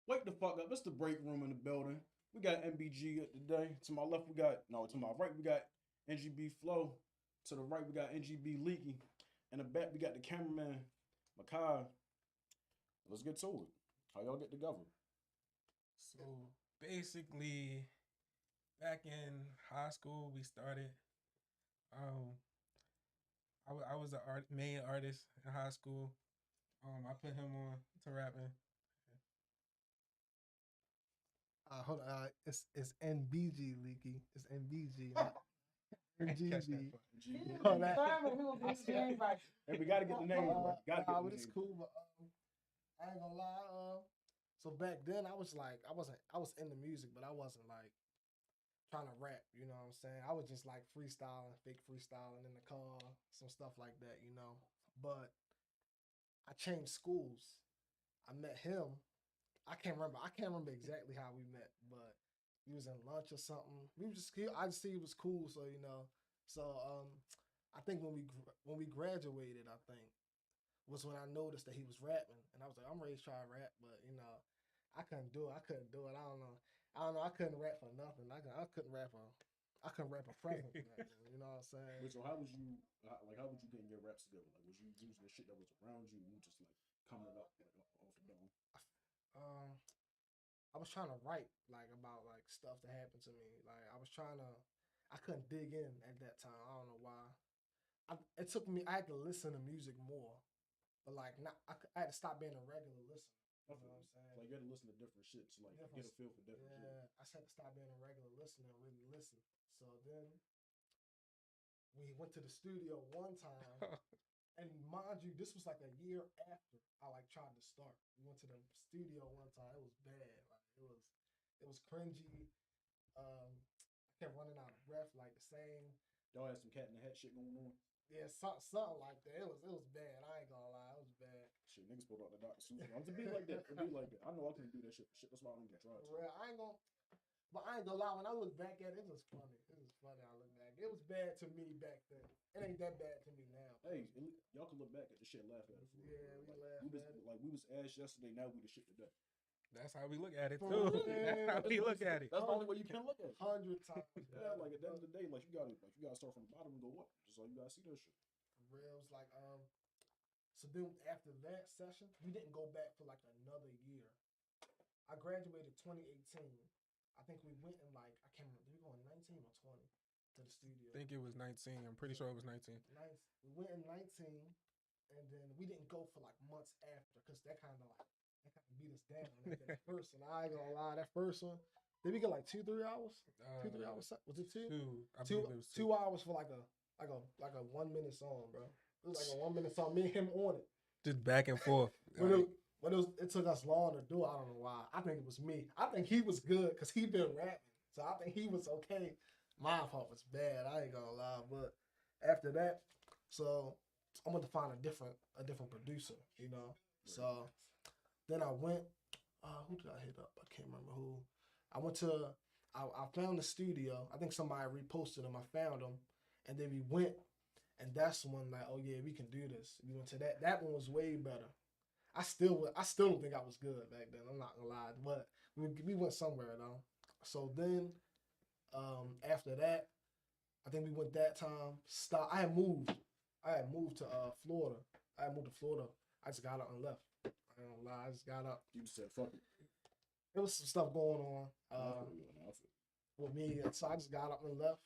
Wake the fuck up. It's the break room in the building. We got MBG today. To my left, we got, no, to my right, we got NGB Flow. To the right, we got NGB Leaky. In the back, we got the cameraman, Makai. Let's get to it. How y'all get together? So basically, back in high school, we started. Um, I was the main artist in high school. I put him on to rapping. Hold on. It's NBG Leaky. It's NBG. Catch that NGB. part. Oh, that- Hey, we gotta get the names right. Gotta get the but it's names. cool. But I ain't gonna lie. So back then I was like, I was into music, but I wasn't like trying to rap. You know what I'm saying? I was just like freestyling, fake freestyling in the car, some stuff like that. You know. But I changed schools. I met him. I can't remember. I can't remember exactly how we met, but we was in lunch or something. We was just I just see he was cool, so you know. So I think when we graduated, I think was when I noticed that he was rapping, and I was like, I'm ready to try to rap, but you know, I couldn't do it. I couldn't do it. I don't know. I don't know. I couldn't rap for nothing. I couldn't rap a. I couldn't rap a present. You know what I'm saying? Wait, so how was you, how was you getting your raps together? Like, was you using the shit that was around you and you just like coming it up like off the dome? Um, I was trying to write like about like stuff that happened to me. Like I was trying to, I couldn't dig in at that time. I don't know why. It took me. I had to listen to music more, but like not. I had to stop being a regular listener. You know what I'm saying? Like you had to listen to different shit to like get a feel for different shit. Yeah, I just had to stop being a regular listener and really listen. So then we went to the studio one time, and mind you, this was like a year after I like tried to start. We went to the studio one time. It was bad. Like it was cringy. I kept running out of breath, like the same. Y'all had some cat in the hat shit going on. Yeah, something like that. It was bad. I ain't gonna lie, it was bad. Shit, niggas pulled out the Dr. Seuss. To be like that. To be like that. I know I couldn't do that shit. Shit, that's why I don't get drugs. Real, but I ain't gonna lie. When I look back at it, it was funny. It was funny. I look back. It was bad to me back then. It ain't that bad to me now. Hey, y'all can look back at the shit and laugh at it. Yeah, we laugh we was, at it. Like we was ass yesterday. Now we the shit today. That's how we look at it For too. real. That's how we look at it. That's the only way you can look at it. 100 times. Yeah, like at the end of the day, like you gotta start from the bottom and go up. Just like you gotta see that shit. For real, it was like So then after that session, we didn't go back for like another year. I graduated 2018. I think we went in like I can't remember. Did we go in 19 or 20 to the studio? I think it was 19. I'm pretty sure it was 19. We went in 19, and then we didn't go for like months after because that kind of beat us down. That first one, I ain't gonna lie, that first one. Did we get like 2-3 hours? 2-3 hours? Was it two? I believe it was 2. 2 hours for like a 1 minute song, bro. It was like a 1 minute song. Me and him on it. Just back and forth. It took us long to do it. I don't know why. I think it was me. I think he was good because he been rapping, so I think he was okay. My fault was bad. I ain't gonna lie, but after that, so I went to find a different producer, you know. So then I went. Who did I hit up? I can't remember who. I went to. I found the studio. I think somebody reposted him. I found him, and then we went, and that's when like, oh yeah, we can do this. We went to that. That one was way better. I still don't think I was good back then. I'm not gonna lie, but we went somewhere though. So then, after that, I think we went that time. Stop. I had moved. To Florida. I had moved to Florida. I just got up and left. I don't lie. I just got up. You just said fuck it. There was some stuff going on with me, so I just got up and left.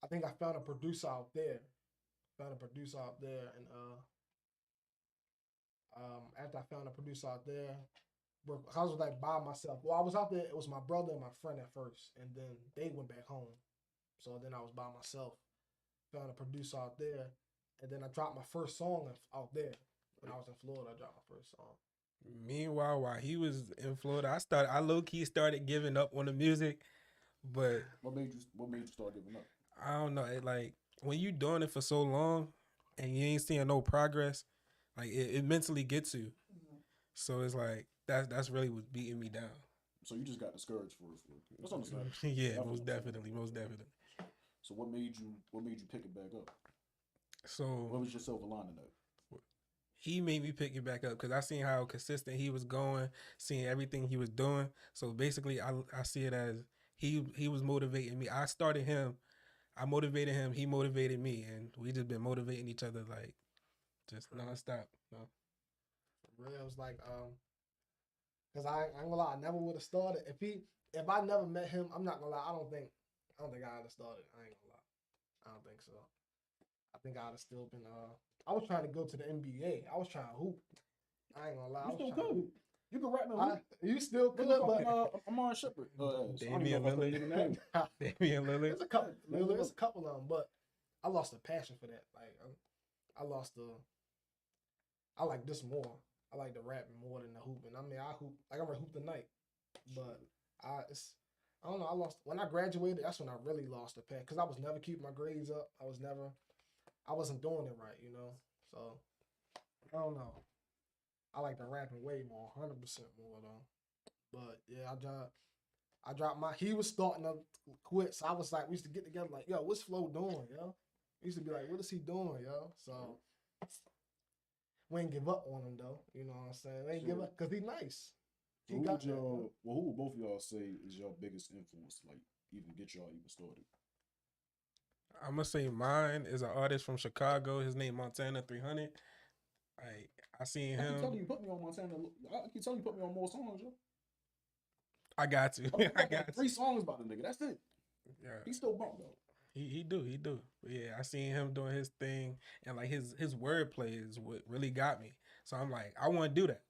I think I found a producer out there. And after I found a producer out there, I was like by myself. Well, I was out there. It was my brother and my friend at first, and then they went back home. So then I was by myself. Found a producer out there, and then I dropped my first song out there. When I was in Florida, I dropped my first song. Meanwhile, while he was in Florida, I low key started giving up on the music. But what made you start giving up? I don't know. It like when you doing it for so long and you ain't seeing no progress, like it mentally gets you. Mm-hmm. So it's like that's really what's beating me down. So you just got discouraged for it. That's understandable. Yeah, most definitely. So what made you pick it back up? So what was your silver lining of? he made me pick it back up because I seen how consistent he was going, seeing everything he was doing. So basically, I see it as he was motivating me. I started him, I motivated him, he motivated me, and we just been motivating each other like just nonstop. No. For real, it was like cause I ain't gonna lie, I never would have started if I never met him. I'm not gonna lie, I don't think I would have started. I ain't gonna lie, I don't think so. I think I'd have still been I was trying to go to the NBA. I was trying to hoop. I ain't gonna lie. You still could. You can rap and hoop. You still could, but Amon Shepard. Damian Lillard. Damian Lillard. There's a couple of them, but I lost the passion for that. Like I lost the. I like this more. I like the rapping more than the hooping. I mean, I hoop like I'm gonna hoop tonight, but I don't know. I lost when I graduated. That's when I really lost the passion because I was never keeping my grades up. I wasn't doing it right, you know. So I don't know. I like the rapping way more, 100% more though. But yeah, I dropped my. He was starting to quit, so I was like, we used to get together like, yo, what's Flo doing, yo? We used to be like, what is he doing, yo? So we ain't give up on him though. You know what I'm saying? We ain't give up because he nice. Who would both of y'all say is your biggest influence, like even get y'all even started? I'm gonna say mine is an artist from Chicago. His name Montana 300. I seen him. I keep telling you, put me on Montana. I keep telling you, put me on more songs, yo. I got to. I got 3 songs about the nigga. That's it. Yeah, he still bump though. He do. But yeah, I seen him doing his thing, and like his wordplay is what really got me. So I'm like, I want to do that,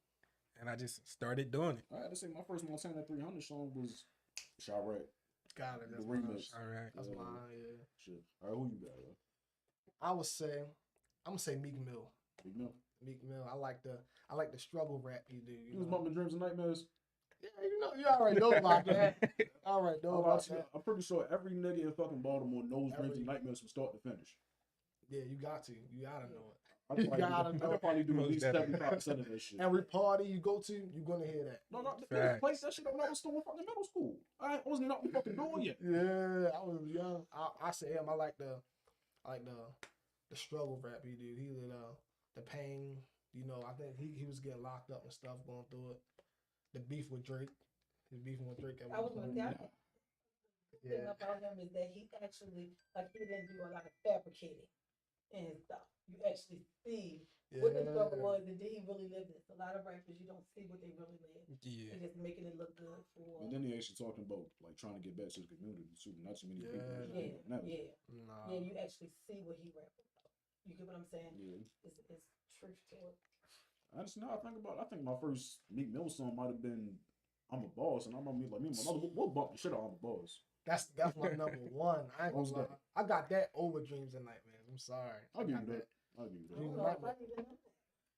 and I just started doing it. I had to say my first Montana 300 song was Chirac. Got it. The remix. All right. That's mine. Yeah. Shit. All right, who you got? Yo? I would say I'm gonna say Meek Mill. Meek Mill. I like the struggle rap he do. He was bumping Dreams and Nightmares. Yeah, you already know about that. All right, know about that. I'm pretty sure every nigga in fucking Baltimore knows Dreams and Nightmares from start to finish. Yeah, you gotta know it. I could probably do at least 75% of that shit. Every party you go to, you're gonna hear that. No, they played that shit when I was still in fucking middle school. I wasn't out the fucking door yet. Yeah, I was young. I say him. I like the struggle rap he did. He did the pain. You know, I think he was getting locked up and stuff, going through it. The beef with Drake. His beefing with Drake. I was gonna say, the thing about him is that he actually, like, he didn't do a lot of fabricating and stuff. You actually see what the struggle was, and did he really live this? A lot of rappers, you don't see what they really live. Yeah. They're just making it look good for. And then he actually talking about like trying to get back to the community too. Not too many people. Yeah, you actually see what he rapping about. You get what I'm saying? Yeah. It's truth to it. Honestly, now I think my first Meek Mill song might have been "I'm a Boss," and I remember like me and my mother, we'll bump the shit out of "I'm a Boss." That's my number one. I ain't gonna lie. I got that over Dreams and Nightmares. I'm sorry. I'll give you that.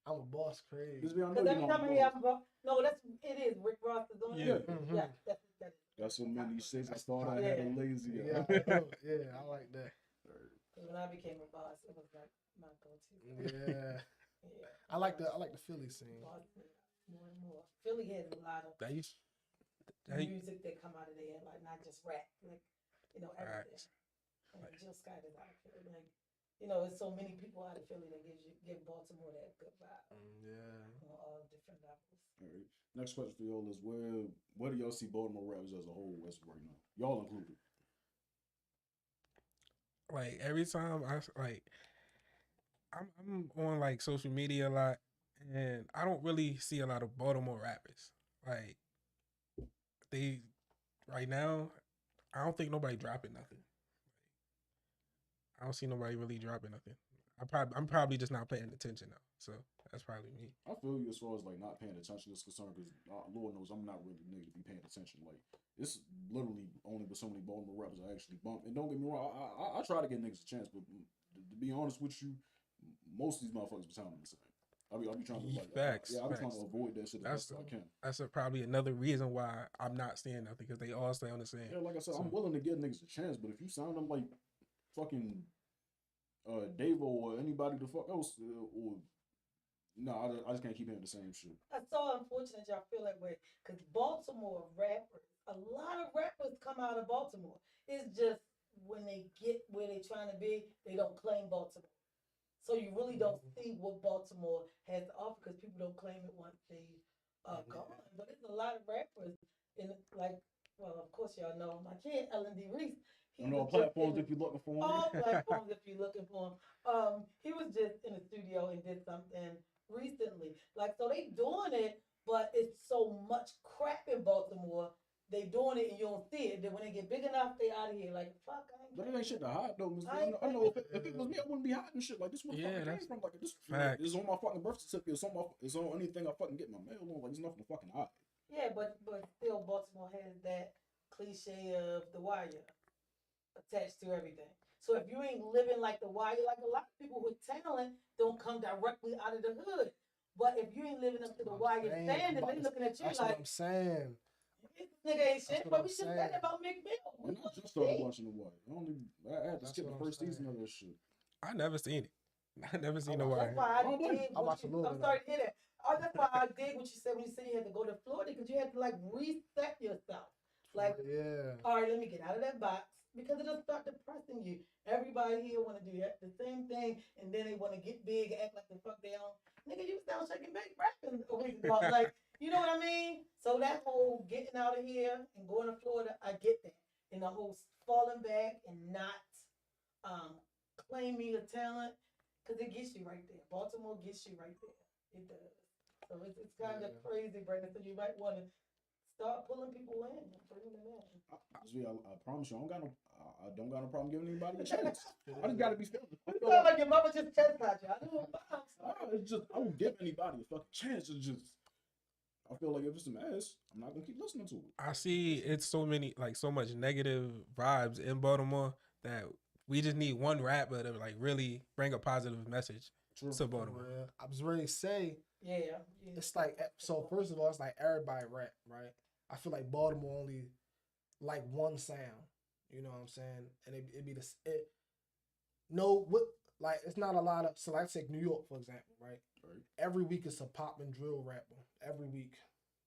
I'm a boss, crazy. Because every time I hear it is Rick Ross is on it. Yeah, got so many shits. I thought I had a lazy. Yeah, I like that. When I became a boss, it was like my go-to. Yeah. I like the Philly scene. More and more. Philly has a lot of music that come out of there, like not just rap, like everything. Like Jill Scott is out of Philly, like. There's so many people out of Philly that give Baltimore that good vibe. Yeah. On all different levels. All right. Next question for y'all is where do y'all see Baltimore rappers as a whole as right now? Y'all included. Like every time I'm on like social media a lot, and I don't really see a lot of Baltimore rappers. Like right now, I don't think nobody dropping nothing. I don't see nobody really dropping nothing. I'm probably just not paying attention though. So that's probably me. I feel you as far as like not paying attention is concerned because Lord knows I'm not really the nigga to be paying attention. Like it's literally only with so many Baltimore rappers I actually bump. And don't get me wrong, I try to get niggas a chance, but to be honest with you, most of these motherfuckers be sounding the same. I'll be trying to like facts. I'll be trying to avoid that shit as best as I can. That's probably another reason why I'm not seeing nothing because they all sound the same. Yeah, like I said, I'm willing to give niggas a chance, but if you sound them like fucking Davo or anybody the fuck else, I just can't keep hearing the same shit. That's so unfortunate y'all feel that way because Baltimore rappers, a lot of rappers come out of Baltimore. It's just when they get where they're trying to be, they don't claim Baltimore. So you really don't see what Baltimore has to offer because people don't claim it once they gone. But there's a lot of rappers in like, well, of course y'all know my kid Ellen D. Reese. On all platforms if you're looking for him. All platforms if you're looking for him. He was just in the studio and did something recently. Like, so they doing it, but it's so much crap in Baltimore. They doing it and you don't see it. Then when they get big enough, they out of here. Like, fuck, But it ain't shit to hide though. I know if it was me, I wouldn't be hiding shit. Like, this is where the fuck came from. Like, this is on my fucking birth certificate. It's on anything I fucking get my mail on. Like, there's nothing to fucking hide. Yeah, but still Baltimore has that cliche of The Wire attached to everything. So if you ain't living like The Wire, like a lot of people with talent don't come directly out of the hood. But if you ain't living up to The Wire standard, they looking at you like, what I'm saying. This nigga ain't shit, but we just said about McMill. I just started watching The Wire. I had to skip the first season of this shit. I never seen it. I never seen The Wire. That's why I did. I'm sorry to hear that. That's why I did what you said when you said you had to go to Florida because you had to like reset yourself. Like, all right, let me get out of that box because it'll start depressing you. Everybody here want to do the same thing, and then they want to get big, act like the fuck they on. Nigga, you was down shaking big rapping a week ago. Like, you know what I mean? So that whole getting out of here and going to Florida, I get that. And the whole falling back and not claiming your talent, because it gets you right there. Baltimore gets you right there. It does. So it's kind of crazy, Brandon. So you might want to start pulling people in and bringing them in. I promise you, I don't got no problem giving anybody a chance. I just got to be fair. It sounds like your mama just chastised you. I don't know. It's just, I don't give anybody a fucking chance. It's just, I feel like if it's some ass, I'm not gonna keep listening to it. I see it's so much negative vibes in Baltimore that we just need one rapper to like really bring a positive message to Baltimore. I was ready to say, it's like, so first of all, it's like everybody rap, right? I feel like Baltimore only like one sound, you know what I'm saying? And it'd be it's not a lot of, so let's take New York, for example, right? Every week it's a pop and drill rapper. Every week.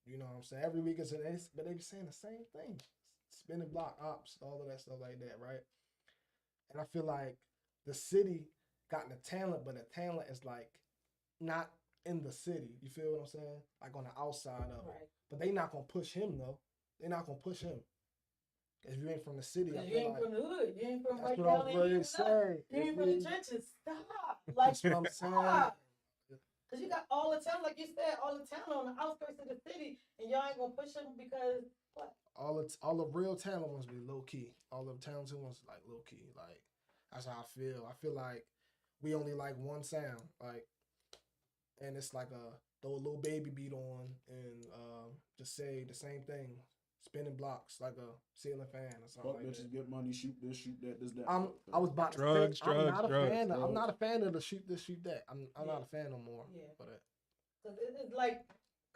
You know what I'm saying? Every week but they be saying the same thing. Spinning block ops, all of that stuff like that, right? And I feel like the city got the talent, but the talent is like not in the city. You feel what I'm saying? Like on the outside of it. But they not gonna push him though. They're not gonna push him. If you ain't from the city, you ain't from the hood. You ain't from right down there. You ain't from the trenches. Stop. Like, that's what I'm saying. Because you got all the talent, like you said, all the talent on the outskirts of the city, and y'all ain't gonna push them because what? All the real talent wants to be low key. All the talented ones like low key. Like, that's how I feel. I feel like we only like one sound, like, and it's like throw a little baby beat on and just say the same thing. Spinning blocks like a ceiling fan or something. Fuck bitches, get money, shoot this, shoot that, this, that. I was about to say, I'm not a fan of the shoot this, shoot that. I'm not a fan no more. Yeah. But it's like,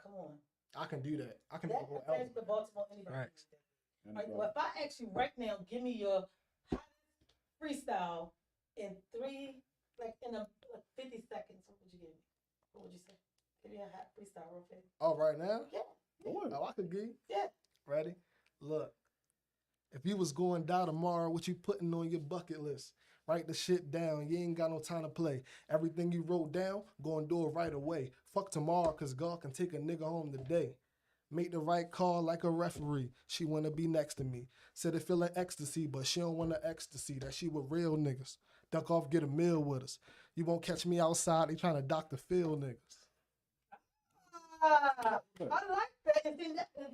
come on. I can do that. I can do the whole album. The Baltimore anybody. Right. Well, if I ask you right now, give me your freestyle in 50 seconds, what would you give me? What would you say? Give me a hot freestyle real fast. Oh, right now? Yeah. Oh, I could give you. Yeah. Ready? Look. If you was going down tomorrow, what you putting on your bucket list? Write the shit down. You ain't got no time to play. Everything you wrote down, go and do it right away. Fuck tomorrow, cause God can take a nigga home today. Make the right call like a referee. She wanna be next to me. Said it feeling ecstasy, but she don't want the ecstasy. That she with real niggas. Duck off, get a meal with us. You won't catch me outside. They trying to Dr. Phil niggas. I like that. And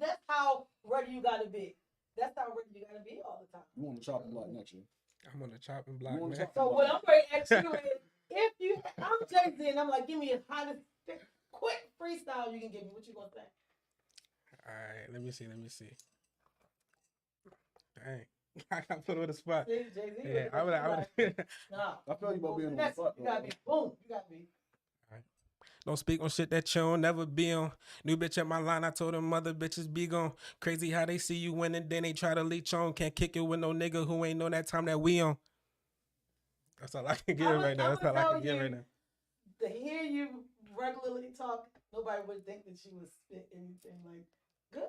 that's how ready you gotta be. That's how ready you gotta be all the time. You want to chop and block next year? I'm on the chopping block, man. So what I'm ready to ask you is, I'm Jay-Z and I'm like, give me a hottest, quick freestyle you can give me. What you gonna say? All right, let me see. Dang. I got put on the spot. See, Jay-Z, yeah, I would. Nah. I feel you about being on the spot. You gotta be boom. You gotta be. Don't speak on shit that you don't never be on. New bitch at my line, I told them mother bitches be gone. Crazy how they see you winning, then they try to leech on. Can't kick it with no nigga who ain't know that time that we on. That's all I can give right now. That's all I can give right now. To hear you regularly talk, nobody would think that you would spit anything like good.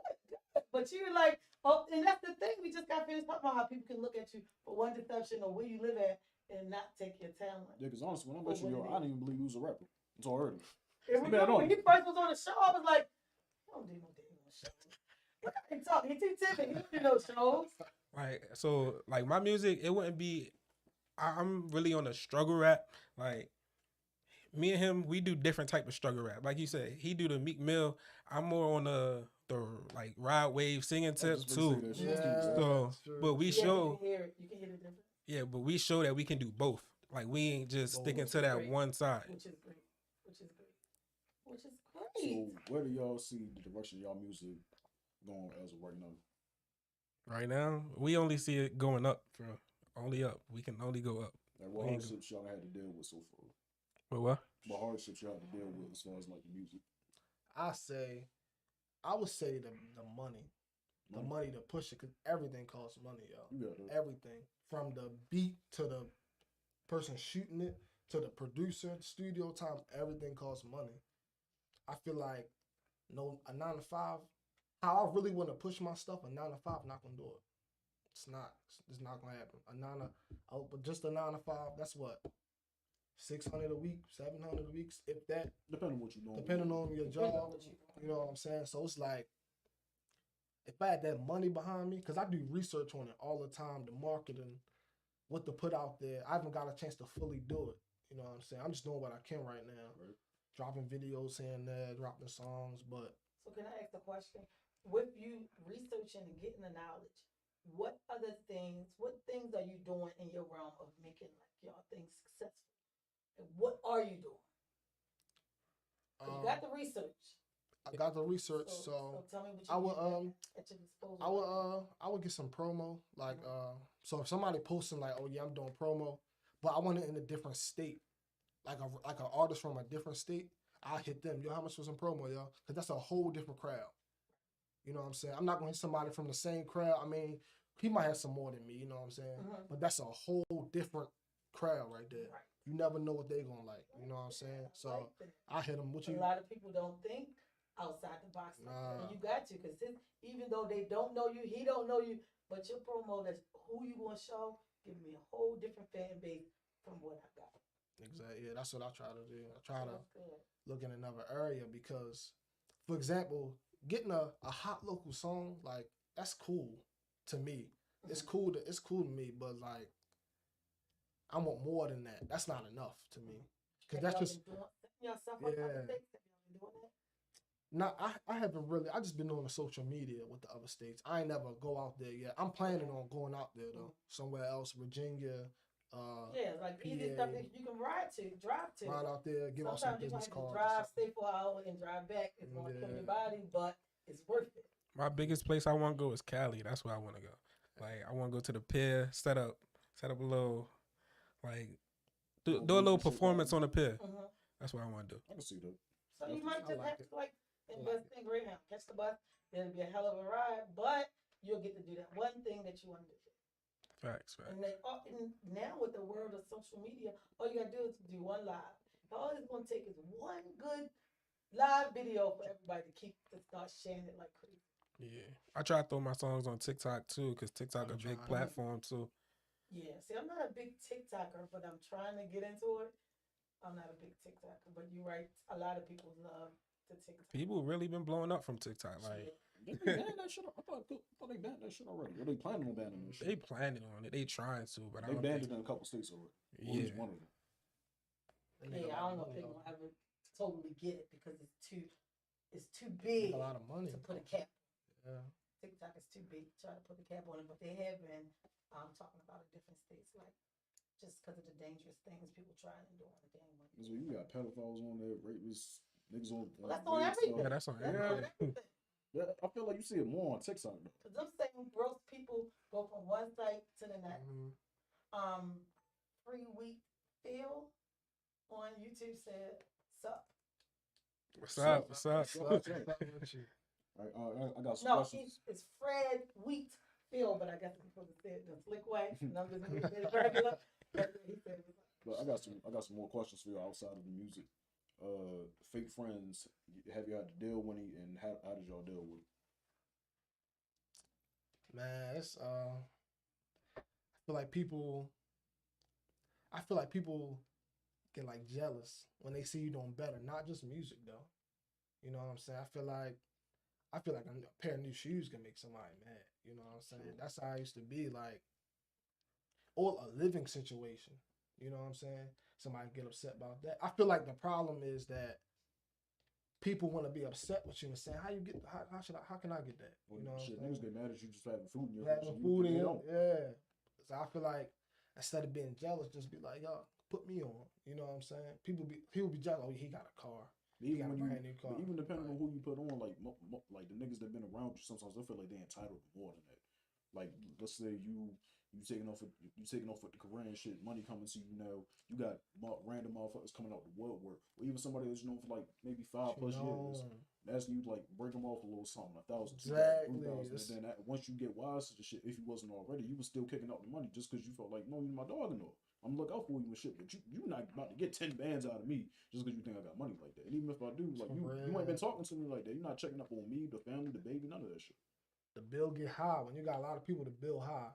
But you were like, oh, and that's the thing. We just got finished talking about how people can look at you for one deception or where you live at and not take your talent. Yeah, because honestly, when I met you, yo, I didn't even believe you was a rapper until I heard him. When he first was on the show, I was like, I don't do no damn show. Look at him talk. He too timid. He don't do no shows. Right. So like my music, it wouldn't be. I'm really on a struggle rap. Like me and him, we do different type of struggle rap. Like you said, he do the Meek Mill. I'm more on the like ride wave singing tip too. So, but we show. You can hear the difference. Yeah, but we show that we can do both. Like we ain't just sticking to that one side. Which is great. Which is great. So where do y'all see the direction of y'all music going as of right now? Right now, we only see it going up. Only up. We can only go up. Like what hardships y'all had to deal with so far? What? What hardships y'all had to deal with as far as like the music? I would say the money. The money to push it, because everything costs money, yo. Yeah, everything. From the beat to the person shooting it to the producer, studio time, everything costs money. I feel like a 9 to 5, how I really want to push my stuff, a 9 to 5 not gonna do it. It's not gonna happen. But just a 9 to 5, that's what? 600 a week, 700 a week, if that. Depending on what you're doing. Depending on your job, you know what I'm saying? So it's like, if I had that money behind me, because I do research on it all the time, the marketing, what to put out there. I haven't got a chance to fully do it. You know what I'm saying? I'm just doing what I can right now. Right. Dropping videos here and there, dropping songs, but. So can I ask a question? With you researching and getting the knowledge, what things are you doing in your realm of making like y'all things successful? And what are you doing? You got the research. I got the research, so tell me what you at your disposal. I would get some promo, like so if somebody posting like, oh yeah, I'm doing promo, but I want it in a different state, like an artist from a different state, I hit them. Yo, how much was some promo, yo? Because that's a whole different crowd. You know what I'm saying? I'm not gonna hit somebody from the same crowd. I mean, he might have some more than me. You know what I'm saying? But that's a whole different crowd right there. Right. You never know what they gonna like. You know what I'm saying? So I hit them. A lot of people don't think outside the box. And you got to, because even though they don't know you, he don't know you, but your promo, that's who you gonna show, give me a whole different fan base from what I got. Exactly. Yeah, that's what I try to do. I try to look in another area because, for example, getting a hot local song, like, that's cool to me. It's cool to me, but like, I want more than that. That's not enough to me. Cause that's just No, I haven't really. I just been on the social media with the other states. I ain't never go out there yet. I'm planning on going out there though, somewhere else, Virginia. Like easy stuff that you can drive to. Ride out there, give out some business cards. Drive, stay for an hour, and drive back. It's gonna kill your body, but it's worth it. My biggest place I want to go is Cali. That's where I want to go. Like I want to go to the pier, set up a little, like do a little performance on the pier. That's what I want to do. I can see that. So you might just have to like invest in Greyhound, catch the bus. It'll be a hell of a ride, but you'll get to do that one thing that you want to do. Facts. And now with the world of social media, all you gotta do is do one live. All it's gonna take is one good live video for everybody to start sharing it like crazy. Yeah, I try to throw my songs on TikTok too, cause TikTok a big platform too. Yeah, see, I'm not a big TikToker, but I'm trying to get into it. I'm not a big TikToker, but you're right. A lot of people love the TikTok. People really been blowing up from TikTok, like. They banned that shit. I thought they banned that shit already. Or they planning on banning that shit? They planning on it. They trying to, but they banned it in a couple states already. Yeah, one of them. Yeah, I don't know if they're gonna ever totally get it because it's too big. A lot of money to put a cap. Yeah. TikTok is too big to try to put a cap on it, but they have been talking about it different states, like just because of the dangerous things people trying to do on the damn money. So you got pedophiles on there, rapists, niggas on. Well, that's on everything. Yeah, that's on everything. Yeah, I feel like you see it more on TikTok though. Cause I'm saying gross people go from one site to the next. Free Week Phil on YouTube said, "Sup." What's up? What's up? I got some questions. It's Fred Wheat Phil, but I guess I'm supposed to say it the slick way. And I'm just going to say it regular. But I got some more questions for you outside of the music. Fake friends, have you had to deal with any, and how did y'all deal with it? Man, it's I feel like people, I feel like people get like jealous when they see you doing better. Not just music though. You know what I'm saying? I feel like a pair of new shoes can make somebody mad. You know what I'm saying? That's how I used to be like, or a living situation. You know what I'm saying? Somebody get upset about that. I feel like the problem is that people want to be upset with you and saying, how can I get that? You know, shit, niggas get mad at you just for having food in your house. Yeah. So I feel like instead of being jealous, just be like, yo, put me on. You know what I'm saying? People be jealous. Oh, he got a car. Even when even depending on who you put on, like the niggas that been around you, sometimes they feel like they entitled to more than that. Like, let's say you taking off with the career and shit, money coming to you now. You got random motherfuckers coming out the woodwork, or even somebody that's known for like maybe 5+ years. That's you like break them off a little something, 1,000, 2,000, 3,000, and then once you get wise to the shit, if you wasn't already, you was still kicking out the money just because you felt like, no, you're my dog and all. I'm gonna look out for you and shit, but you not about to get 10 bands out of me just because you think I got money like that. And even if I do, like you ain't been talking to me like that. You're not checking up on me, the family, the baby, none of that shit. The bill get high when you got a lot of people to bill high.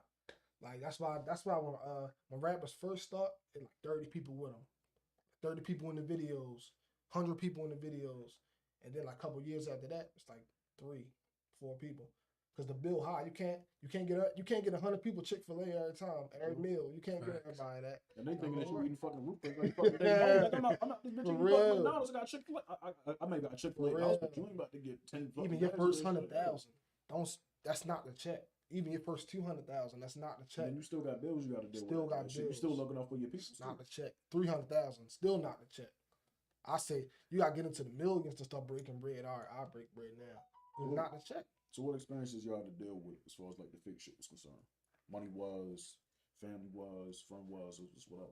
Like that's why when rappers first start, it like 30 people with them, 30 people in the videos, 100 people in the videos, and then like a couple years after that, it's like 3, 4 people. Cause the bill high, you can't get 100 people Chick-fil-A every time, every meal. You can't get everybody that. And they thinking that you eating fucking root beer. I'm not this bitch eating fucking McDonald's. I got Chick-fil-A. I may got Chick-fil-A house, but you ain't about to get 10. Even your first 100,000, that's not the check. Even your first 200,000, that's not the check. And you still got bills you got to deal with. Still got bills. You still looking out for your people. Not the check. 300,000, still not the check. I say you got to get into the millions to start breaking bread. All right, I'll break bread now. It's not the check. So what experiences y'all had to deal with as far as like the fake shit was concerned? Money was, family was, friend was, or just whatever.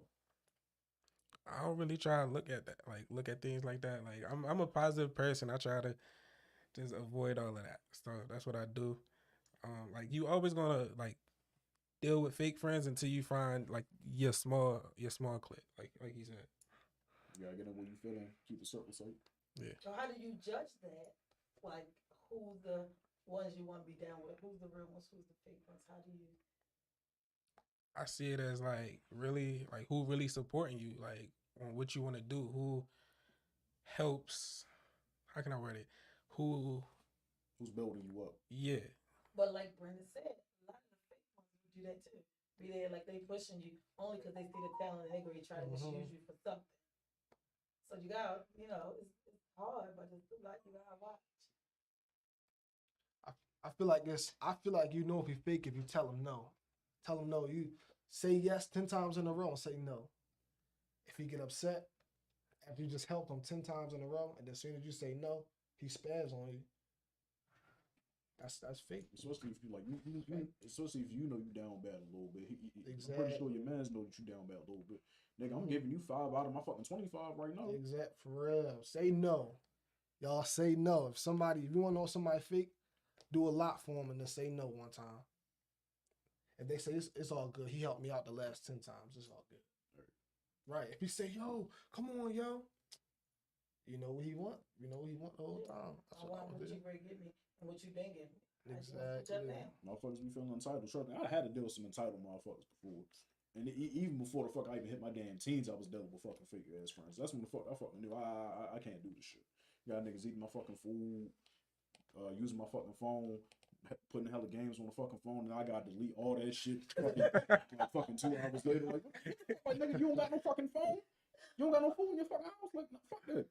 I don't really try to look at that, look at things like that. Like I'm a positive person. I try to just avoid all of that. So that's what I do. Like you always gonna like deal with fake friends until you find like your small clique, like he said. You gotta get in where you fit in, keep the circle safe. Yeah. So how do you judge that? Like who's the ones you want to be down with? Who's the real ones? Who's the fake ones? How do you? I see it as like really like who really supporting you, like on what you want to do, who helps. How can I word it? Who's building you up? Yeah. But like Brenda said, a lot of the fake ones would do that too. Be there like they pushing you only because they see the talent and they're going to try to misuse you for something. So you got, it's hard, but it's like you gotta watch. I feel like this. I feel like you know if you fake if you tell him no. Tell him no. You say yes 10 times in a row and say no. If he get upset, after you just help him 10 times in a row, and as soon as you say no, he spares on you. That's fake. Especially if you like especially if you know you down bad a little bit. Exactly. I'm pretty sure your mans know that you down bad a little bit. Nigga, I'm giving you 5 out of my fucking 25 right now. Exact for real. Say no. Y'all say no. If you want to know somebody fake, do a lot for him and then say no one time. If they say it's all good, he helped me out the last 10 times. It's all good. Right. If he say, yo, come on, yo. You know what he want. You know what he want the whole time. That's I want what you ready to give me and what you been giving me. Exactly. Motherfuckers be feeling entitled. Trust me, I had to deal with some entitled motherfuckers before. And even before the fuck I even hit my damn teens, I was dealing with fucking fake ass friends. That's when the fuck I fucking knew I can't do this shit. Got niggas eating my fucking food, using my fucking phone, putting hella games on the fucking phone, and I gotta delete all that shit fucking 2 hours later. Like nigga, you don't got no fucking phone? You don't got no food in your fucking house? Like, fuck that.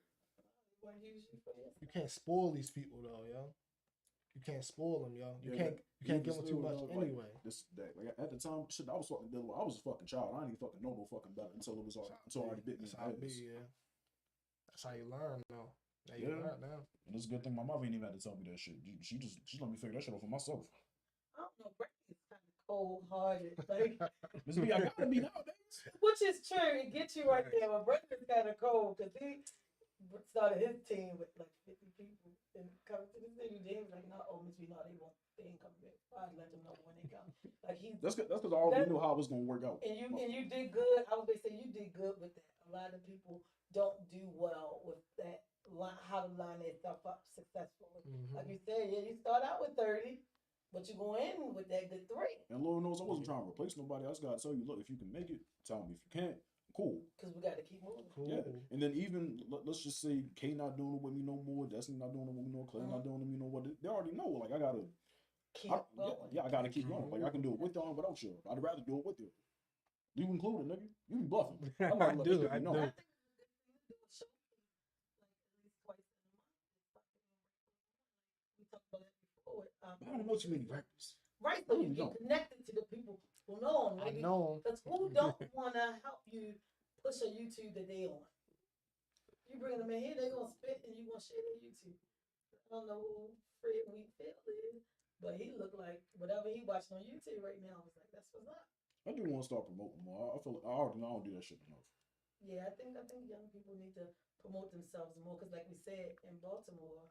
You can't spoil these people though, yo. You can't spoil them, yo. You can't give them too much anyway. Like at the time, shit, I was fucking dealing with. I was a fucking child. I didn't even fucking know no fucking better until it was already bit me. That's how it be, yeah. That's how you learn, though. You learn now. And it's a good thing my mother ain't even had to tell me that shit. She let me figure that shit out for myself. I don't know, Brady is kind of cold-hearted. Like, I gotta be nowadays. Which is true. It gets you right there. But Brady's kind of cold because he started his team with like 50 people and coming to the city. James like, no, Miss B, no, they ain't coming back. I let them know when they come. Like that's because I already knew how it was gonna work out. And you did good. I was gonna say you did good with that. A lot of people don't do well with that. How to line their stuff up successfully. Like you said, you start out with 30, but you go in with that good 3. And Lord knows I wasn't trying to replace nobody. I just gotta tell you, look, if you can make it, tell me. If you can't, cool. Because we got to keep moving. Cool. Yeah, and then even let's just say K not doing it with me no more, Destiny not doing it with me no more, Clay not doing it with me no more. They already know. Like I gotta Keep going. I gotta keep going. Like I can do it with y'all and without you. I'd rather do it with you. You included, nigga. You be bluffing. I'm not I do. I do. We talked about that before. I don't know too many rappers. Right, so you get connected to the people who know them. I know. Because who don't want to help you push a YouTube that they on? You bring them in here, they gonna spit and you gonna share their YouTube. I don't know who Fred Wheatfield is, but he looked like whatever he watching on YouTube right now. I was like, that's what's up. I do want to start promoting more. I feel like I don't do that shit enough. Yeah, I think young people need to promote themselves more because, like we said, in Baltimore,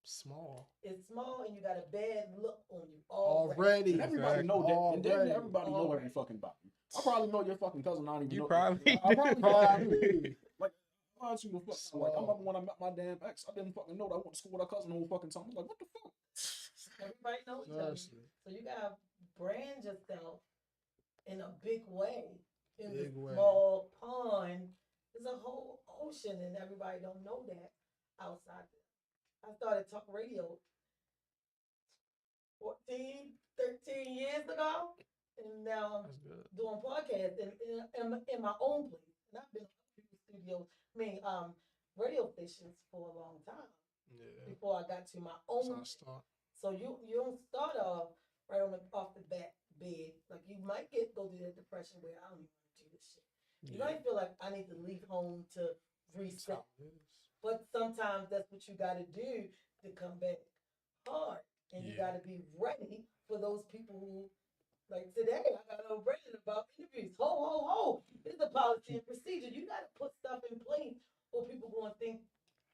it's small and you got a bad look on you already. And everybody know that. And then everybody know every fucking body. I probably know your fucking cousin. I don't even You know. probably I probably do. Like, I remember when I met my damn ex, I didn't fucking know that I went to school with her cousin the whole fucking time. I was like, what the fuck? Everybody knows each other. So you gotta brand yourself in a big way. In this small pond, there's a whole ocean, and everybody don't know that outside there. I started talk radio 13 years ago, and now I'm doing podcasts in my own place. And I've been on people's studios, radio stations for a long time. Yeah. Before I got to my own. So you don't start off right off the bat bed. Like you might go through that depression where I don't even want to do this shit. You might feel like I need to leave home to reset. But sometimes that's what you got to do to come back hard. And you got to be ready for those people who, like today, I got a ready about interviews. Ho. This is a policy and procedure. You got to put stuff in place or people going to think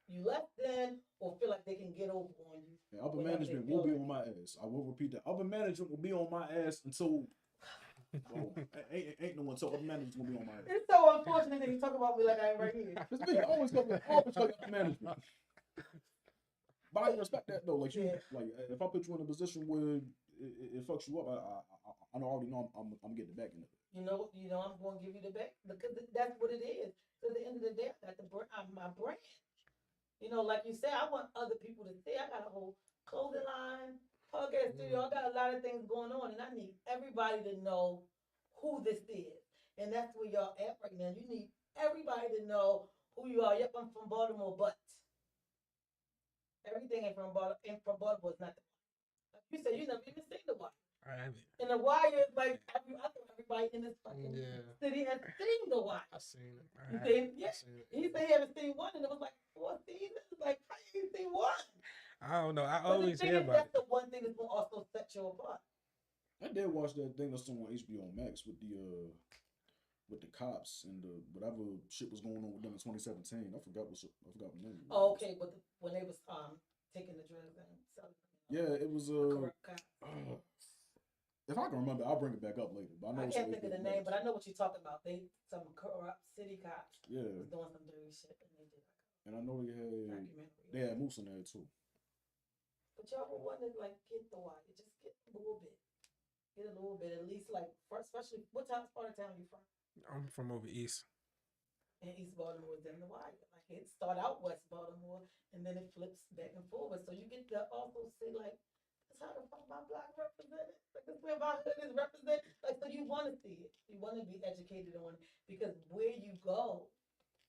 you left them or feel like they can get over on you. Yeah, upper management will be on my ass. I will repeat that. Upper management will be on my ass until... ain't no one so upper management will be on my ass. It's so unfortunate that you talk about me like I ain't right here. It's me. I always talk upper management. But I respect that though. Like if I put you in a position where it fucks you up, I already know I'm getting back in it. You know, I'm going to give you the back because that's what it is. So at the end of the day, I got my brand. You know, like you said, I want other people to see. I got a whole clothing line, podcast studio. I got a lot of things going on, and I need everybody to know who this is. And that's where y'all at right now. You need everybody to know who you are. Yep, I'm from Baltimore, but everything ain't from Baltimore. Is not the Wire. Like you said, you never even seen the Wire. I haven't. And the Wire is like everybody in this fucking city has seen the Wire. I've seen it. He said he haven't seen one, and it was like 4 seasons. Like, how you seen one? I don't know. I always hear about that's the one thing that's gonna also set you apart. I did watch that thing that's on HBO Max with the cops and the whatever shit was going on with them in 2017. I forgot what name. Oh, okay, but when they was taking the drugs and selling them. Yeah, it was if I can remember, I'll bring it back up later. But I can't think of the name, but I know what you're talking about. Some corrupt city cops was doing some dirty shit, and they did. And I know they had Moose in there too. But y'all would want to get the Wire, just get a little bit, at least especially what part of town you from? I'm from over east. And East Baltimore is in the Wire. Like it start out West Baltimore, and then it flips back and forward. So you get to also see that's how the fuck my block represented. Like this where my hood is represented. Like so you want to see it. You want to be educated on it because where you go,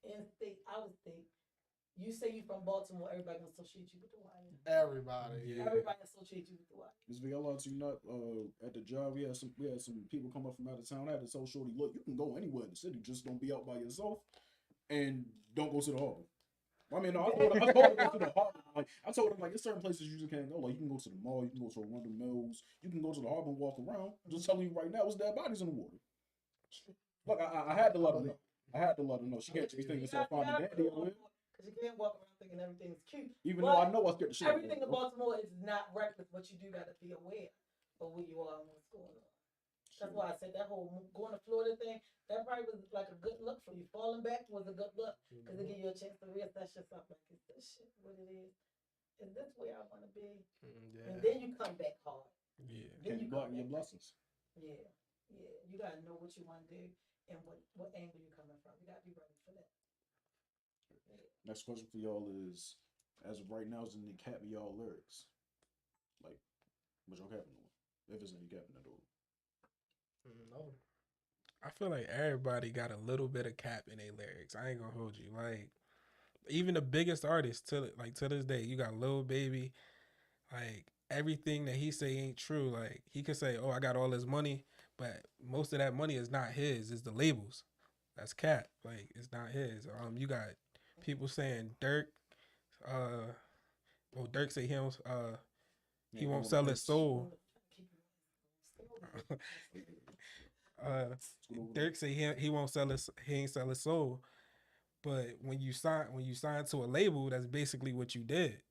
in state, out of state. You say you from Baltimore, everybody gonna associate you with the Wire. Everybody associate you with the Wire. Ms. V, I lied to you not. At the job, we had some people come up from out of town. I had to tell Shorty, look, you can go anywhere in the city, just don't be out by yourself, and don't go to the harbor. I mean, no, I told him to go to the harbor. I told him there's certain places you just can't go. Like you can go to the mall, you can go to Arundel Mills, you can go to the harbor and walk around. I'm just telling you right now, there's dead bodies in the water. Look, I had to let her know. She can't chase things and find the daddy over here. Because you can't walk around thinking everything's cute. Even though I know I scared the shit out of everything in Baltimore is not reckless, but you do got to be aware of where you are and what's going on. That's why I said that whole going to Florida thing, that probably was like a good look for you. Falling back was a good look because it give you a chance to reassess yourself. Like, is this shit what it is? Is this where I want to be? And then you come back hard. Yeah. Then you block your blessings. Yeah. You got to know what you want to do. and what angle you're coming from. You gotta be ready for that. Next question for y'all is, as of right now, is any cap in y'all lyrics? Like, what's your cap in the If it's any cap in the door. No. I feel like everybody got a little bit of cap in their lyrics. I ain't gonna hold you. Like, even the biggest artists to this day, you got Lil Baby. Like, everything that he say ain't true. Like, he could say, "Oh, I got all this money," but most of that money is not his. It's the labels. That's cap. Like, it's not his. You got people saying Dirk. Dirk say he won't sell his soul. Dirk say he won't sell he ain't sell his soul. But when you sign to a label, that's basically what you did.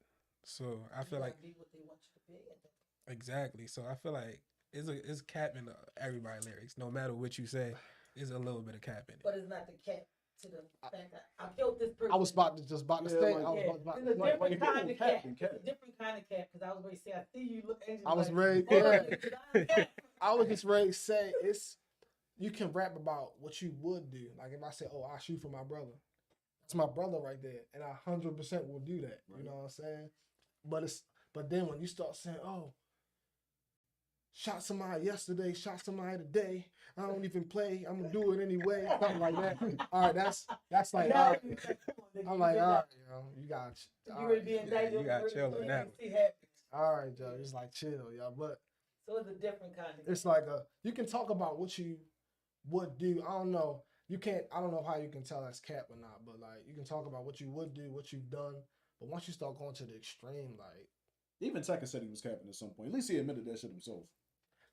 So I feel like be what they want you to be. Exactly. So I feel like it's cap in everybody's lyrics. No matter what you say, there's a little bit of cap in it. But it's not the cap to the fact that I killed this person. I was about to say. It's a different kind of cap. It's a different kind of cap, because I was ready to say, I see you look. I was ready. I was just ready to say, you can rap about what you would do. Like if I say, "Oh, I shoot for my brother," it's my brother right there, and I 100% will do that. Right. You know what I'm saying? But then when you start saying, "Oh, shot somebody yesterday, shot somebody today, I don't even play, I'm gonna do it anyway," something like that. All right, that's like, all right. I'm like, all right, you got you got chill on that. All right, Joe, it's like chill, y'all. But so it's a different kind of. It's like you can talk about what you would do. I don't know. I don't know how you can tell that's cap or not, but like you can talk about what you would do, what you've done. But once you start going to the extreme, like even Tekka said he was capping at some point. At least he admitted that shit himself.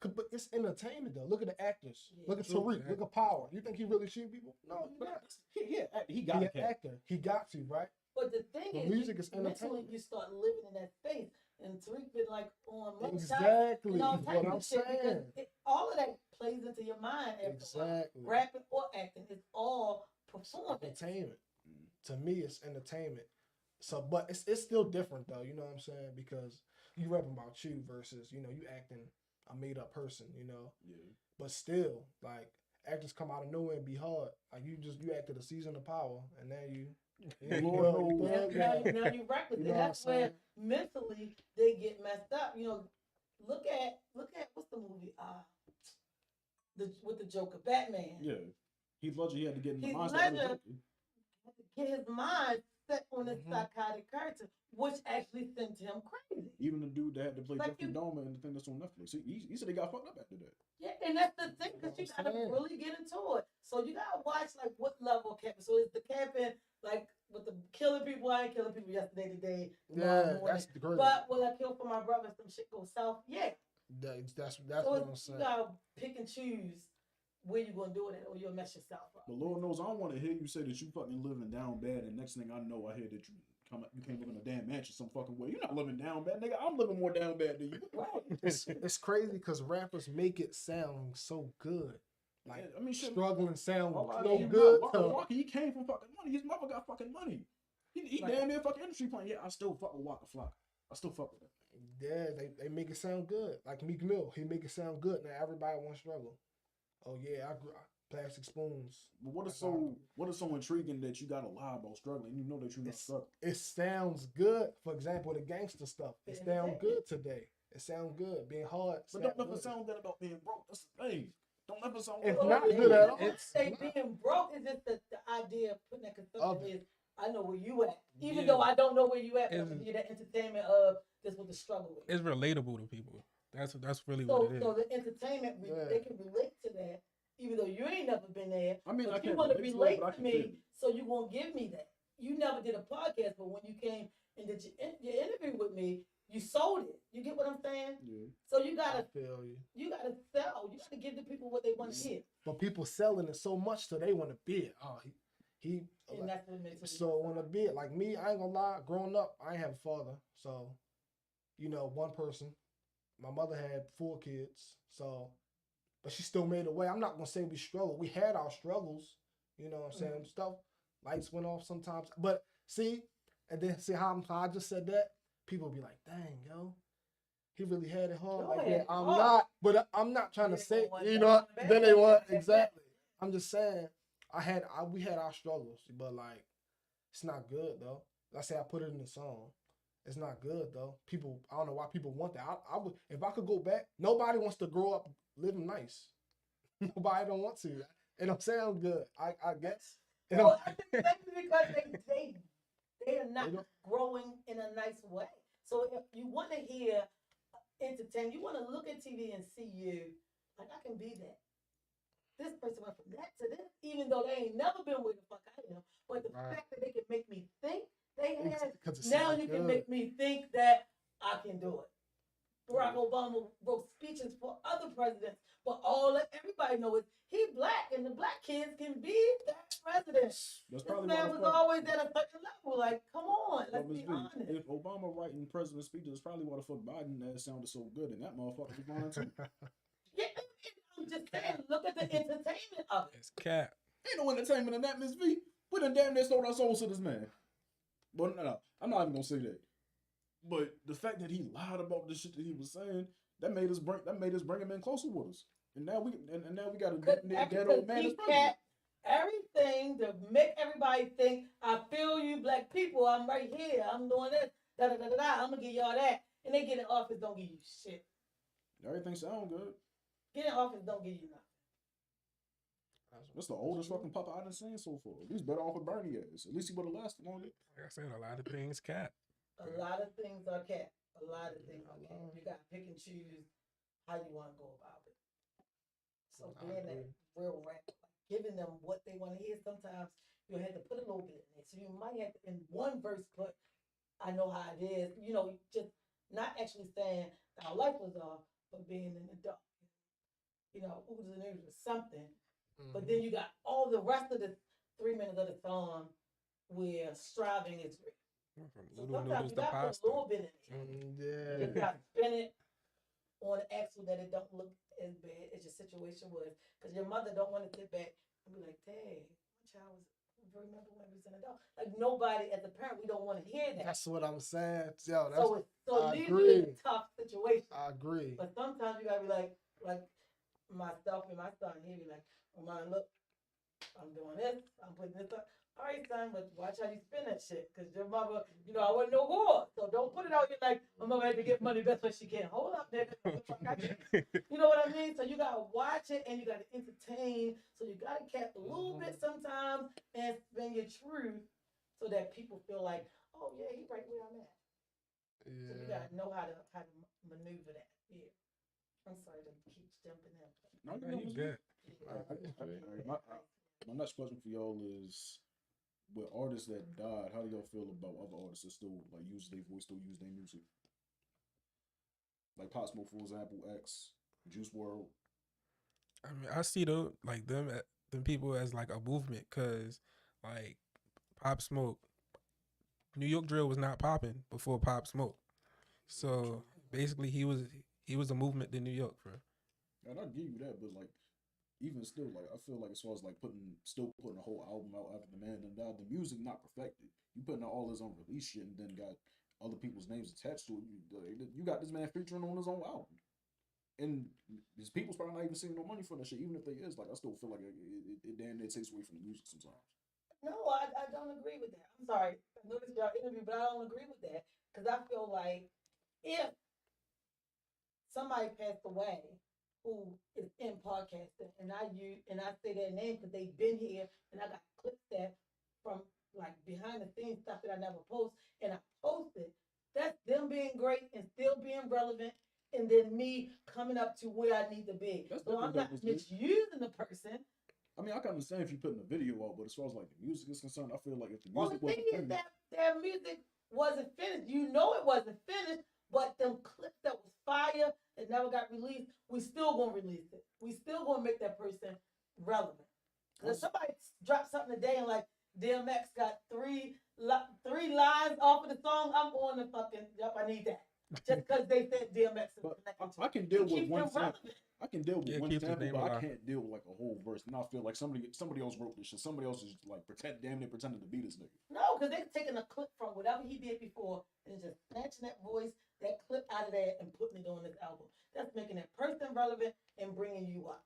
But it's entertainment though. Look at the actors. Yeah. Look at Tariq. Look at Power. You think he really shooting people? No, he got an actor. He got to, right? But the thing is, music is entertainment. You start living in that space, and Tariq been like on exactly what I'm saying. All of that plays into your mind. Exactly. Rapping or acting, it's all performance. Entertainment. To me, it's entertainment. So, but it's still different though. You know what I'm saying? Because you rapping about you versus you acting a made up person. Yeah. But still, like actors come out of nowhere and be hard. Like you acted a season of Power, and now you. Now you rock with it. That's where mentally they get messed up. Look at what's the movie? With the Joker, Batman. Yeah, Heath Ledger. He had to get in the mindset. Get his mind set on a psychotic character, which actually sent him crazy. Even the dude that had to play Jeffrey Dahmer in the thing that's on Netflix, he said he got fucked up after that. Yeah, and that's the thing, because you gotta really get into it. So you gotta watch like what level of camping. So is the camping like with the killing people? I ain't killing people yesterday, today. Yeah, that's great. But will I kill for my brother if some shit goes south? Yeah. That's so what I'm saying. You gotta pick and choose where you gonna do it at, or you'll mess yourself up. But Lord knows I don't want to hear you say that you fucking living down bad, and next thing I know, I hear that you can't live in a damn mansion some fucking way. You're not living down bad, nigga. I'm living more down bad than you. It's crazy because rappers make it sound so good. Like struggling sound so good. Rocky, he came from fucking money. His mother got fucking money. He damn near fucking industry playing. Yeah, I still fuck with Waka Flocka. I still fuck with him. Yeah, they make it sound good. Like Meek Mill, he make it sound good. Now everybody wants struggle. Oh yeah, I grew plastic spoons. But what is so intriguing that you gotta lie about struggling? You know that you're not struggling. It sounds good. For example, the gangster stuff. It sounds good today. It sounds good. Being hard. But don't ever sound good about being broke. That's the thing. Don't ever sound good. It's not good at all. Being broke is just the idea of putting that consumption is. I know where you at, even though I don't know where you at. But you're the entertainment of this what the struggle is. It's relatable to people. That's really what it is. So the entertainment, they can relate to that, even though you ain't never been there. I mean, you want to relate to me, so you won't give me that. You never did a podcast, but when you came and did your interview with me, you sold it. You get what I'm saying? Yeah. So you gotta feel you. You gotta sell. You gotta give the people what they want to hear. But people selling it so much so they want to bid. Oh, he. And that's what makes it. So want to bid. Like me, I ain't gonna lie. Growing up, I ain't have a father, so one person. My mother had 4 kids, but she still made a way. I'm not gonna say we struggled. We had our struggles, you know what I'm saying? Stuff, lights went off sometimes. But see how I just said that? People be like, dang, yo, he really had it hard like that. I'm not trying to say, then they want, exactly. I'm just saying, we had our struggles, but like, it's not good though. Let's say I put it in the song. It's not good though. People, I don't know why people want that. I would, if I could go back. Nobody wants to grow up living nice. Nobody don't want to. It don't sound good. I guess. Well, I think maybe because they are not growing in a nice way. So if you want to hear entertain, you want to look at TV and see you like I can be that. This person went from that to this, even though they ain't never been where the fuck I am. But the fact that they can make me think they have, now you can make me think that I can do it. Barack Obama wrote speeches for other presidents, but everybody knows he black, and the black kids can be that president. This man was always at a certain level. Like, come on, let's be honest. If Obama writing president speeches, it's probably why the fuck Biden ass sounded so good, and that motherfucker was fine too. Yeah, I'm just saying, look at the entertainment of it. It's cap. Ain't no entertainment in that, Miss V. We done damn near sold our souls to this man. But no, I'm not even gonna say that. But the fact that he lied about the shit that he was saying, that made us bring him in closer with us. And now we got a dead old man as president. Everything to make everybody think, I feel you, black people. I'm right here. I'm doing this. Da da da da da. I'm gonna give y'all that. And they get in office, don't give you shit. Everything sound good. Get in office, don't give you nothing. That's the oldest fucking papa I done seen so far. He's better off with Bernie ass. At least he would have lasted longer. Like I said, a lot of things cap. A lot of things are cap. A lot of things are cap. You got to pick and choose how you want to go about it. So being that real rap, giving them what they want to hear, sometimes you have to put a little bit in it. So you might have to, in one verse, put, I know how it is. You know, just not actually saying our life was off, but being in the dark. You know, oohs and oohs or something. Mm-hmm. But then you got all the rest of the 3 minutes of the song where striving is real. So sometimes you got to put a little bit in it. Yeah. You got to spin it on the axle that it don't look as bad as your situation was. Because your mother don't want to sit back and be like, dang, my child was, remember when he was in the dog? Like, nobody, as a parent, we don't want to hear that. That's what I'm saying. Yo, so it leaves you in a tough situation. I agree. But sometimes you got to be like myself and my son, he'd be like, oh, Mom, look, I'm doing this, I'm putting this up. All right, son, but watch how you spend that shit. Because your mother, you know, I wasn't no whore. So don't put it out here like, my mother had to get money best way she can. Hold up, nigga. You know what I mean? So you got to watch it and you got to entertain. So you got to cap a little bit sometimes and spend your truth so that people feel like, oh, yeah, he right where I'm at. Yeah. So you got to know how to maneuver that. Yeah. I'm sorry to keep jumping in. No, you good. My next question for y'all is, with artists that died, how do y'all feel about other artists that still like use their voice, still use their music? Like Pop Smoke, for example, X, Juice WRLD. I mean, I see them people as like a movement, cause like Pop Smoke, New York drill was not popping before Pop Smoke, so basically he was a movement in New York, bro. And I give you that, but like, even still, like, I feel like as far as like putting a whole album out after the man done died, the music not perfected. You putting out all his own release shit and then got other people's names attached to it. You got this man featuring on his own album, and his people's probably not even seeing no money for that shit. Even if they is, like, I still feel like it damn near takes away from the music sometimes. No, I don't agree with that. I'm sorry. I know this is y'all interview, but I don't agree with that because I feel like if somebody passed away who is in podcasting, and I say their name because they've been here, and I got clips that from like behind the scenes stuff that I never post, and I posted. That's them being great and still being relevant, and then me coming up to where I need to be. So I'm not misusing the person. I mean, I can understand if you're putting a video out, but as far as like the music is concerned, I feel like if the the music thing is that their music wasn't finished. You know it wasn't finished, but them clips that was fire that never got released, we still gonna release it. We still gonna make that person relevant. If somebody drops something today and like DMX got three lines off of the song, I'm going to fucking I need that. Just because they said DMX. I can deal with one sample. I can deal with one sample, but I can't deal with like a whole verse. And I feel like somebody else wrote this shit. Somebody else is like damn near pretending to be this nigga. No, because they're taking a clip from whatever he did before and just snatching that voice, that clip out of there and putting it on this album. That's making that person relevant and bringing you up.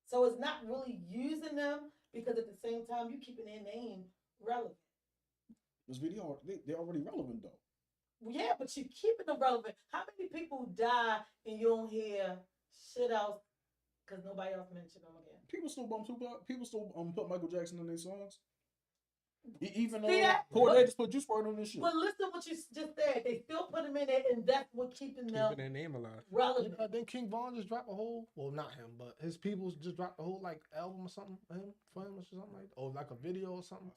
So it's not really using them because at the same time you keeping their name relevant. This video, they're already relevant though. Yeah, but you keeping them relevant. How many people die and you don't hear shit else because nobody else mentioned them again? People still bump Tupac. People still put Michael Jackson in their songs. Even Cordae just put Juice WRLD on this shit. But listen what you just said. They still put him in there, and that's what keeping their name alive. Relevant. Then King Von just dropped a whole, well, not him, but his people just dropped a whole like album or something for him or something like that, or like a video or something.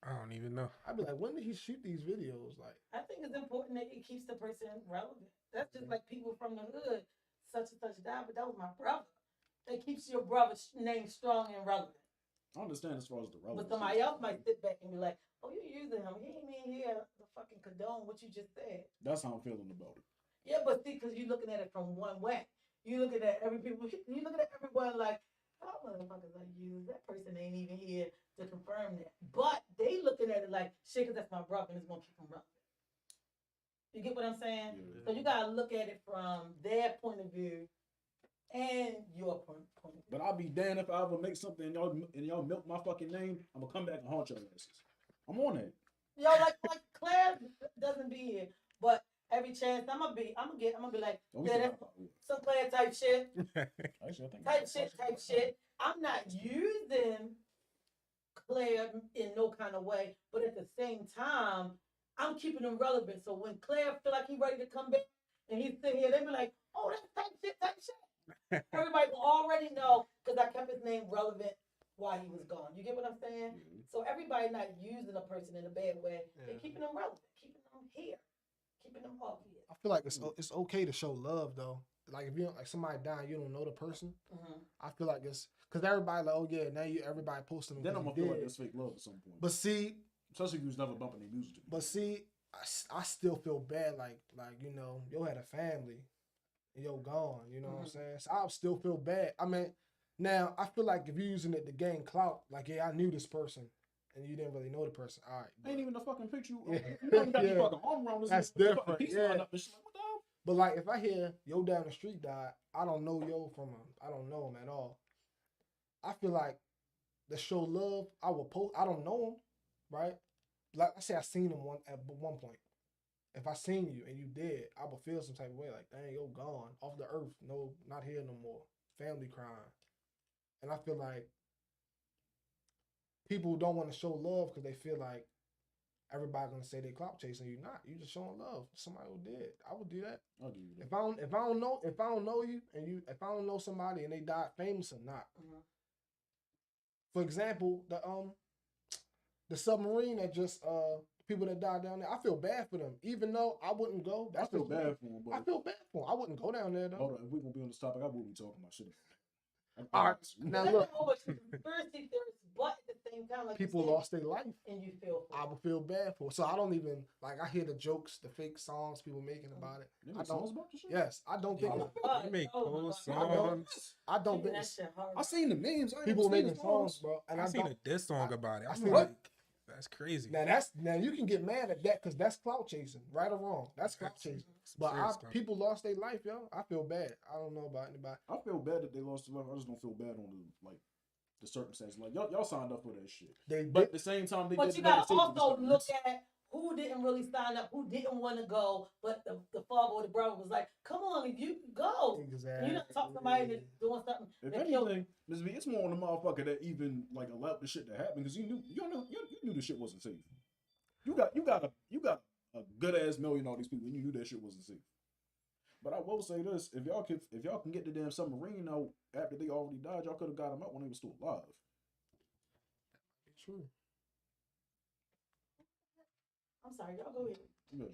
I don't even know. I'd be like, when did he shoot these videos? Like, I think it's important that it keeps the person relevant. That's just like people from the hood, such and such died, but that was my brother. That keeps your brother's name strong and relevant. I understand as far as the relevance. But somebody else might sit back and be like, "Oh, you're using him. He ain't even here to fucking condone what you just said." That's how I'm feeling about it. Yeah, but see, because you're looking at it from one way. You looking at everyone like, "Oh, motherfuckers I use. That person ain't even here to confirm that." But they looking at it like, "Shit, because that's my brother and it's gonna keep him relevant." You get what I'm saying? Yeah. So you gotta look at it from their point of view and your point of view. But I'll be damned if I ever make something and y'all milk my fucking name. I'm gonna come back and haunt your asses. I'm on that. Yo, like Claire doesn't be here, but every chance I'm gonna be like, some Claire type shit. type shit. I'm not using Claire in no kind of way, but at the same time, I'm keeping him relevant. So when Claire feel like he's ready to come back and he's sitting here, they be like, "Oh, that's type shit." Everybody will already know because I kept his name relevant while he was gone. You get what I'm saying? Mm-hmm. So everybody not using a person in a bad way. Yeah. They're keeping them relevant, keeping them here, keeping them off here. I feel like it's okay to show love though. Like if you don't, like somebody dying, you don't know the person. Mm-hmm. I feel like it's because everybody like, oh yeah, now everybody posting. Then I'm gonna feel like there's fake love at some point. But see, especially if you was never bumping their music. But see, I still feel bad. Like you know, yo had a family, and yo gone. You know what I'm saying? So I still feel bad. I mean, now I feel like if you're using it to gain clout, like yeah, I knew this person, and you didn't really know the person. All right, ain't even the fucking picture. You don't got your fucking arm around this. That's different. Yeah. Like, what the hell? But like if I hear yo down the street died, I don't know yo from him. I don't know him at all. I feel like to show love, I will post. I don't know him, right? Like I say, I seen him at one point. If I seen you and you dead, I would feel some type of way. Like, dang, yo gone off the earth. No, not here no more. Family crying. And I feel like people don't want to show love because they feel like everybody gonna say they clout chasing. You not. You just showing love. Somebody who did. I would do that. I'll do that. If I don't know you and if I don't know somebody and they died famous or not. Mm-hmm. For example, the submarine that just people that died down there, I feel bad for them. Even though I wouldn't go. I feel bad for them. I feel bad for them. I wouldn't go down there though. Hold on, if we're gonna be on this topic, I will be talking about shit. All right, now look. But at the same time, like people lost their life, and you feel. I would feel bad for it. So I don't even like. I hear the jokes, the fake songs people making about it. I don't. About this shit? Yes, I don't think. You make cool songs. I don't think. I seen the memes. People making songs, bro. And I seen a diss song about it. I mean, like, that's crazy. Now you can get mad at that because that's clout chasing, right or wrong. That's clout chasing. But people lost their life, yo. I feel bad. I don't know about anybody. I feel bad that they lost their life. I just don't feel bad on the circumstances. Like y'all signed up for that shit. But at the same time, but you gotta also look at who didn't really sign up, who didn't want to go, but the father or the brother was like, "Come on, if you can go." Exactly. You don't talk to somebody that's doing something. If anything, Ms. B, it's more on the motherfucker that even like allowed the shit to happen because you knew the shit wasn't safe. You got a good ass million all these people, and you knew that shit wasn't safe. But I will say this: if y'all can get the damn submarine out after they already died, y'all could have got them out when they were still alive. True. I'm sorry, y'all go ahead.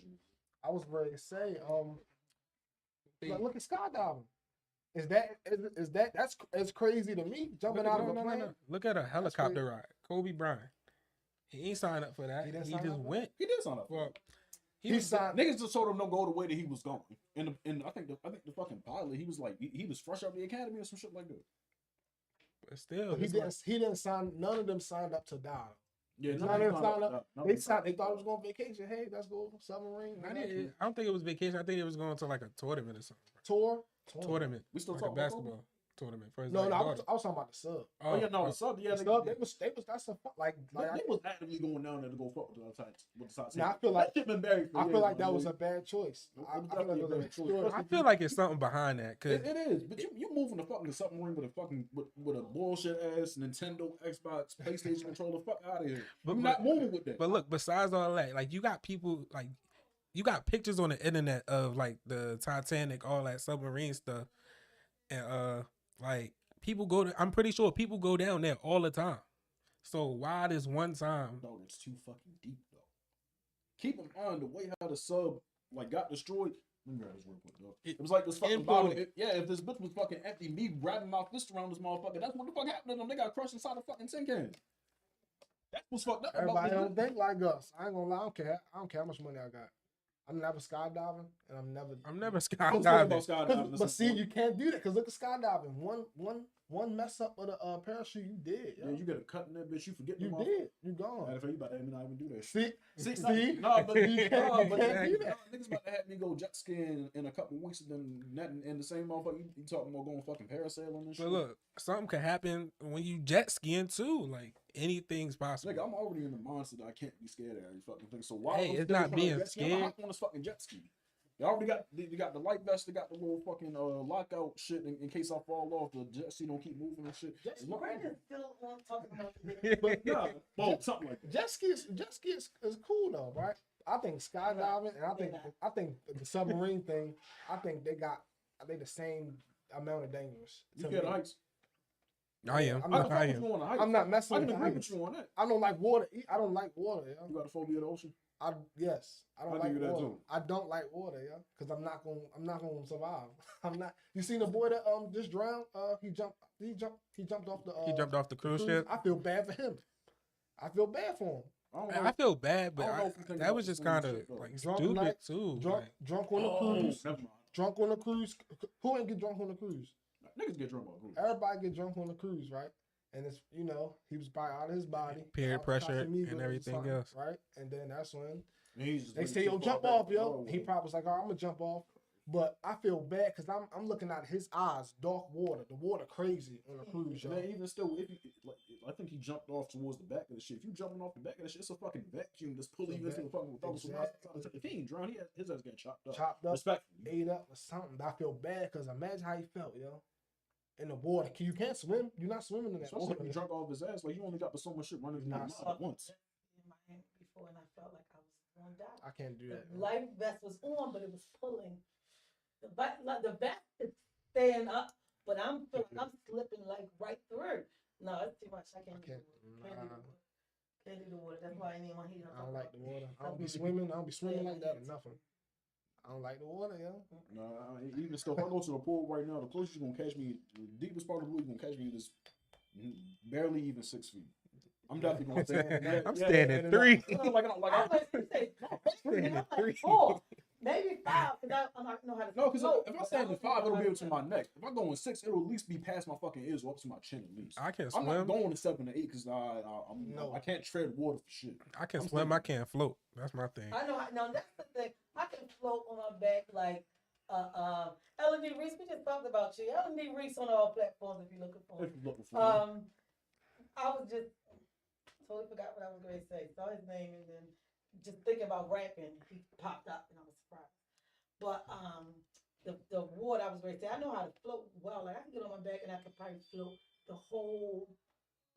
I was ready to say, look at skydiving. Is that's crazy to me? Jumping out of a plane. No. Look at a helicopter ride. Kobe Bryant. He ain't signed up for that. He just went. He did sign up. Well, niggas just told him don't go the way that he was going. And I think the fucking pilot, he was like he was fresh out of the academy or some shit like that. But still, he didn't sign. None of them signed up to die. Yeah, none of them signed up. They thought it was going on vacation. Hey, let's go submarine. I don't think it was vacation. I think it was going to like a tournament or something. Tournament. We still like talking basketball. tournament for his No, like, I was talking about the sub. Oh yeah, no, the sub. Yeah, The sub, they was that's a like they was actively going down there to go fuck with the side. Now I feel like that shit been buried for I feel years, like that man. was a bad choice. I feel like it was a bad choice. I feel like it's something behind that. Cause it is, but you moving the fucking submarine with a fucking with a bullshit ass Nintendo, Xbox, PlayStation controller. Fuck out of here. I'm not moving with that. But look, besides all that, like you got people like you got pictures on the internet of like the Titanic, all that submarine stuff, and like people go to. I'm pretty sure people go down there all the time. So why this one time? No, it's too fucking deep though. Keep in mind the way how the sub like got destroyed. Let me grab this real quick, dog. It was like this fucking bottle. If this bitch was fucking empty, me grabbing my fist around this motherfucker, that's what the fuck happened to them. They got crushed inside a fucking tin can. That's what's fucked up. Everybody don't think like us. I ain't gonna lie. I don't care how much money I got. I'm never skydiving, and I'm never skydiving. But see, you can't do that because look at skydiving. One mess up with a parachute, you did. Yeah, you get a cut in that bitch. You forget. You did. You gone. Matter of fact, you about to have me not even do that. See, no, but you can't do that. Niggas about to have me go jet skiing in a couple weeks, and then nothing in the same motherfucker. You talking about going fucking parasailing and shit. But look, something could happen when you jet skiing too. Like anything's possible. Nigga, I'm already in the mindset that I can't be scared of every fucking thing. So why? Hey, it's not being scared. I'm on this fucking jet ski. They already got the light vest. They got the little fucking lockout shit in case I fall off. The jet ski don't keep moving and shit. Brandon still on talking about but nah, something like that. Jet ski is cool though, right? I think skydiving and I think the submarine thing. I think they the same amount of dangerous. You get heights. I am. I'm not messing with the heights. with you on that. I don't like water. I don't like water. Yo. You got a phobia of the ocean? Yes. I don't like water. Too. I don't like water, yeah, because I'm not gonna survive. I'm not. You seen the boy that just drowned? He jumped off the cruise ship. I feel bad for him. I feel bad for him. I feel bad, but that was just kind of like stupid too. Drunk on the cruise. Drunk on the cruise. Who ain't get drunk on the cruise? Niggas get drunk on the cruise. Everybody get drunk on the cruise, right? And it's he was probably out of his body, peer pressure and everything else, right? And then that's when they say, "Yo, jump off, yo." He probably was like, "All right, I'm gonna jump off." But I feel bad because I'm looking at his eyes, dark water, the water crazy on a cruise. Man, even still, I think he jumped off towards the back of the shit. If you jumping off the back of the shit, it's a fucking vacuum that's pulling you into the fucking fellas. Exactly. If he ain't drowned, his ass getting chopped up. Respectfully. Ate up or something. I feel bad because imagine how he felt, yo. In the water, you can't swim. You're not swimming in that water. Especially if you drunk off his ass, like you only got so much shit running through your mind at once. In my hand before, and I felt like I was going to die. I can't do that. The life vest was on, but it was pulling. The vest is staying up, but I'm feeling I'm slipping like right through. No, it's too much. I can't do the water. Can't do the water. That's why I didn't want to heat up. I don't like the water. I don't be swimming. I don't be swimming like that or nothing. I don't like the water, yo. Nah, even still, if I go to the pool right now, the closest you're gonna catch me, the deepest part of the pool you're gonna catch me is barely even 6 feet. I'm definitely gonna stand. I'm standing 3. I'm like 4, maybe 5, because I don't know how to. No, because if I stand at 5, it'll be up to my neck. If I go in 6, it'll at least be past my fucking ears or up to my chin at least. I can't swim. I'm not going to 7 to 8 because I can't tread water for shit. I can swim. I can't float. That's my thing. I know. No, that's the thing. I can float on my back like Ellen D. Reese. We just talked about you. Ellen D. Reese on all platforms if you're looking for it. I was just totally forgot what I was going to say. Saw his name and then just thinking about rapping, he popped up and I was surprised. But the water I was going to say, I know how to float well. Like I can get on my back and I could probably float the whole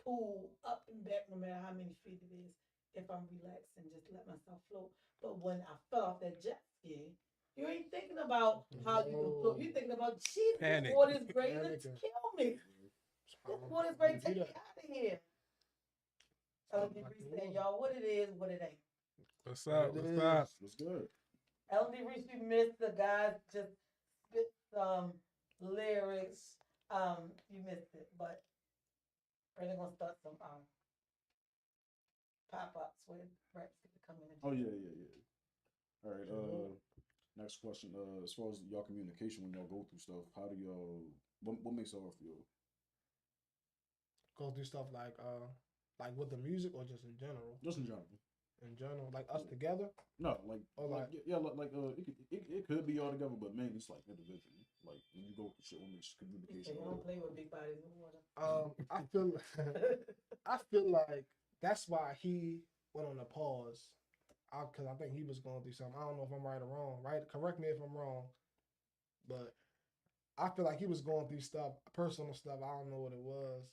pool up and back, no matter how many feet it is, if I'm relaxed and just let myself float. But when I fell off that jet ski, you ain't thinking about how you can float. You're thinking about, Jesus, this water is great to kill me. This water is great to take me out of here. Ellen D. Reese saying, y'all, what it is, what it ain't. What's up? What's up? What's good? Ellen D. Reese, we missed the guys just spit some lyrics. You missed it, but we're gonna start some pop-ups where raps get to come in. Oh yeah. All right. Next question. As far as y'all communication when y'all go through stuff, how do y'all? What makes y'all feel? Go through stuff like with the music or just in general? Just in general. In general, like us together? No, it could be all together, but mainly it's like individually. Like when you go shit with miscommunication. You don't play with big bodies in water. I feel like that's why he went on a pause. Because I think he was going through something. I don't know if I'm right or wrong. Right? Correct me if I'm wrong. But I feel like he was going through stuff, personal stuff. I don't know what it was,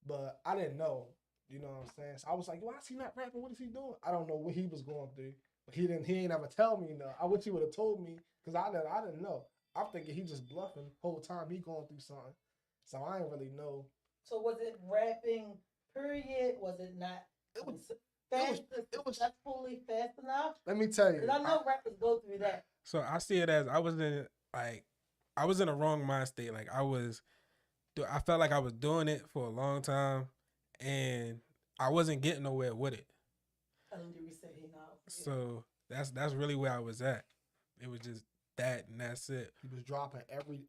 but I didn't know. You know what I'm saying? So I was like, why is he not rapping? What is he doing? I don't know what he was going through. But he ain't ever tell me no. I wish he would have told me because I didn't know. I'm thinking he just bluffing the whole time he going through something. So I didn't really know. So was it rapping? Period. Was it not? It was fast. It was successfully fast enough. Let me tell you. Because I know rappers go through that. So I see it as I was in a wrong mind state. Like I felt like I was doing it for a long time, and I wasn't getting nowhere with it. So that's really where I was at. It was just that, and that's it. He was dropping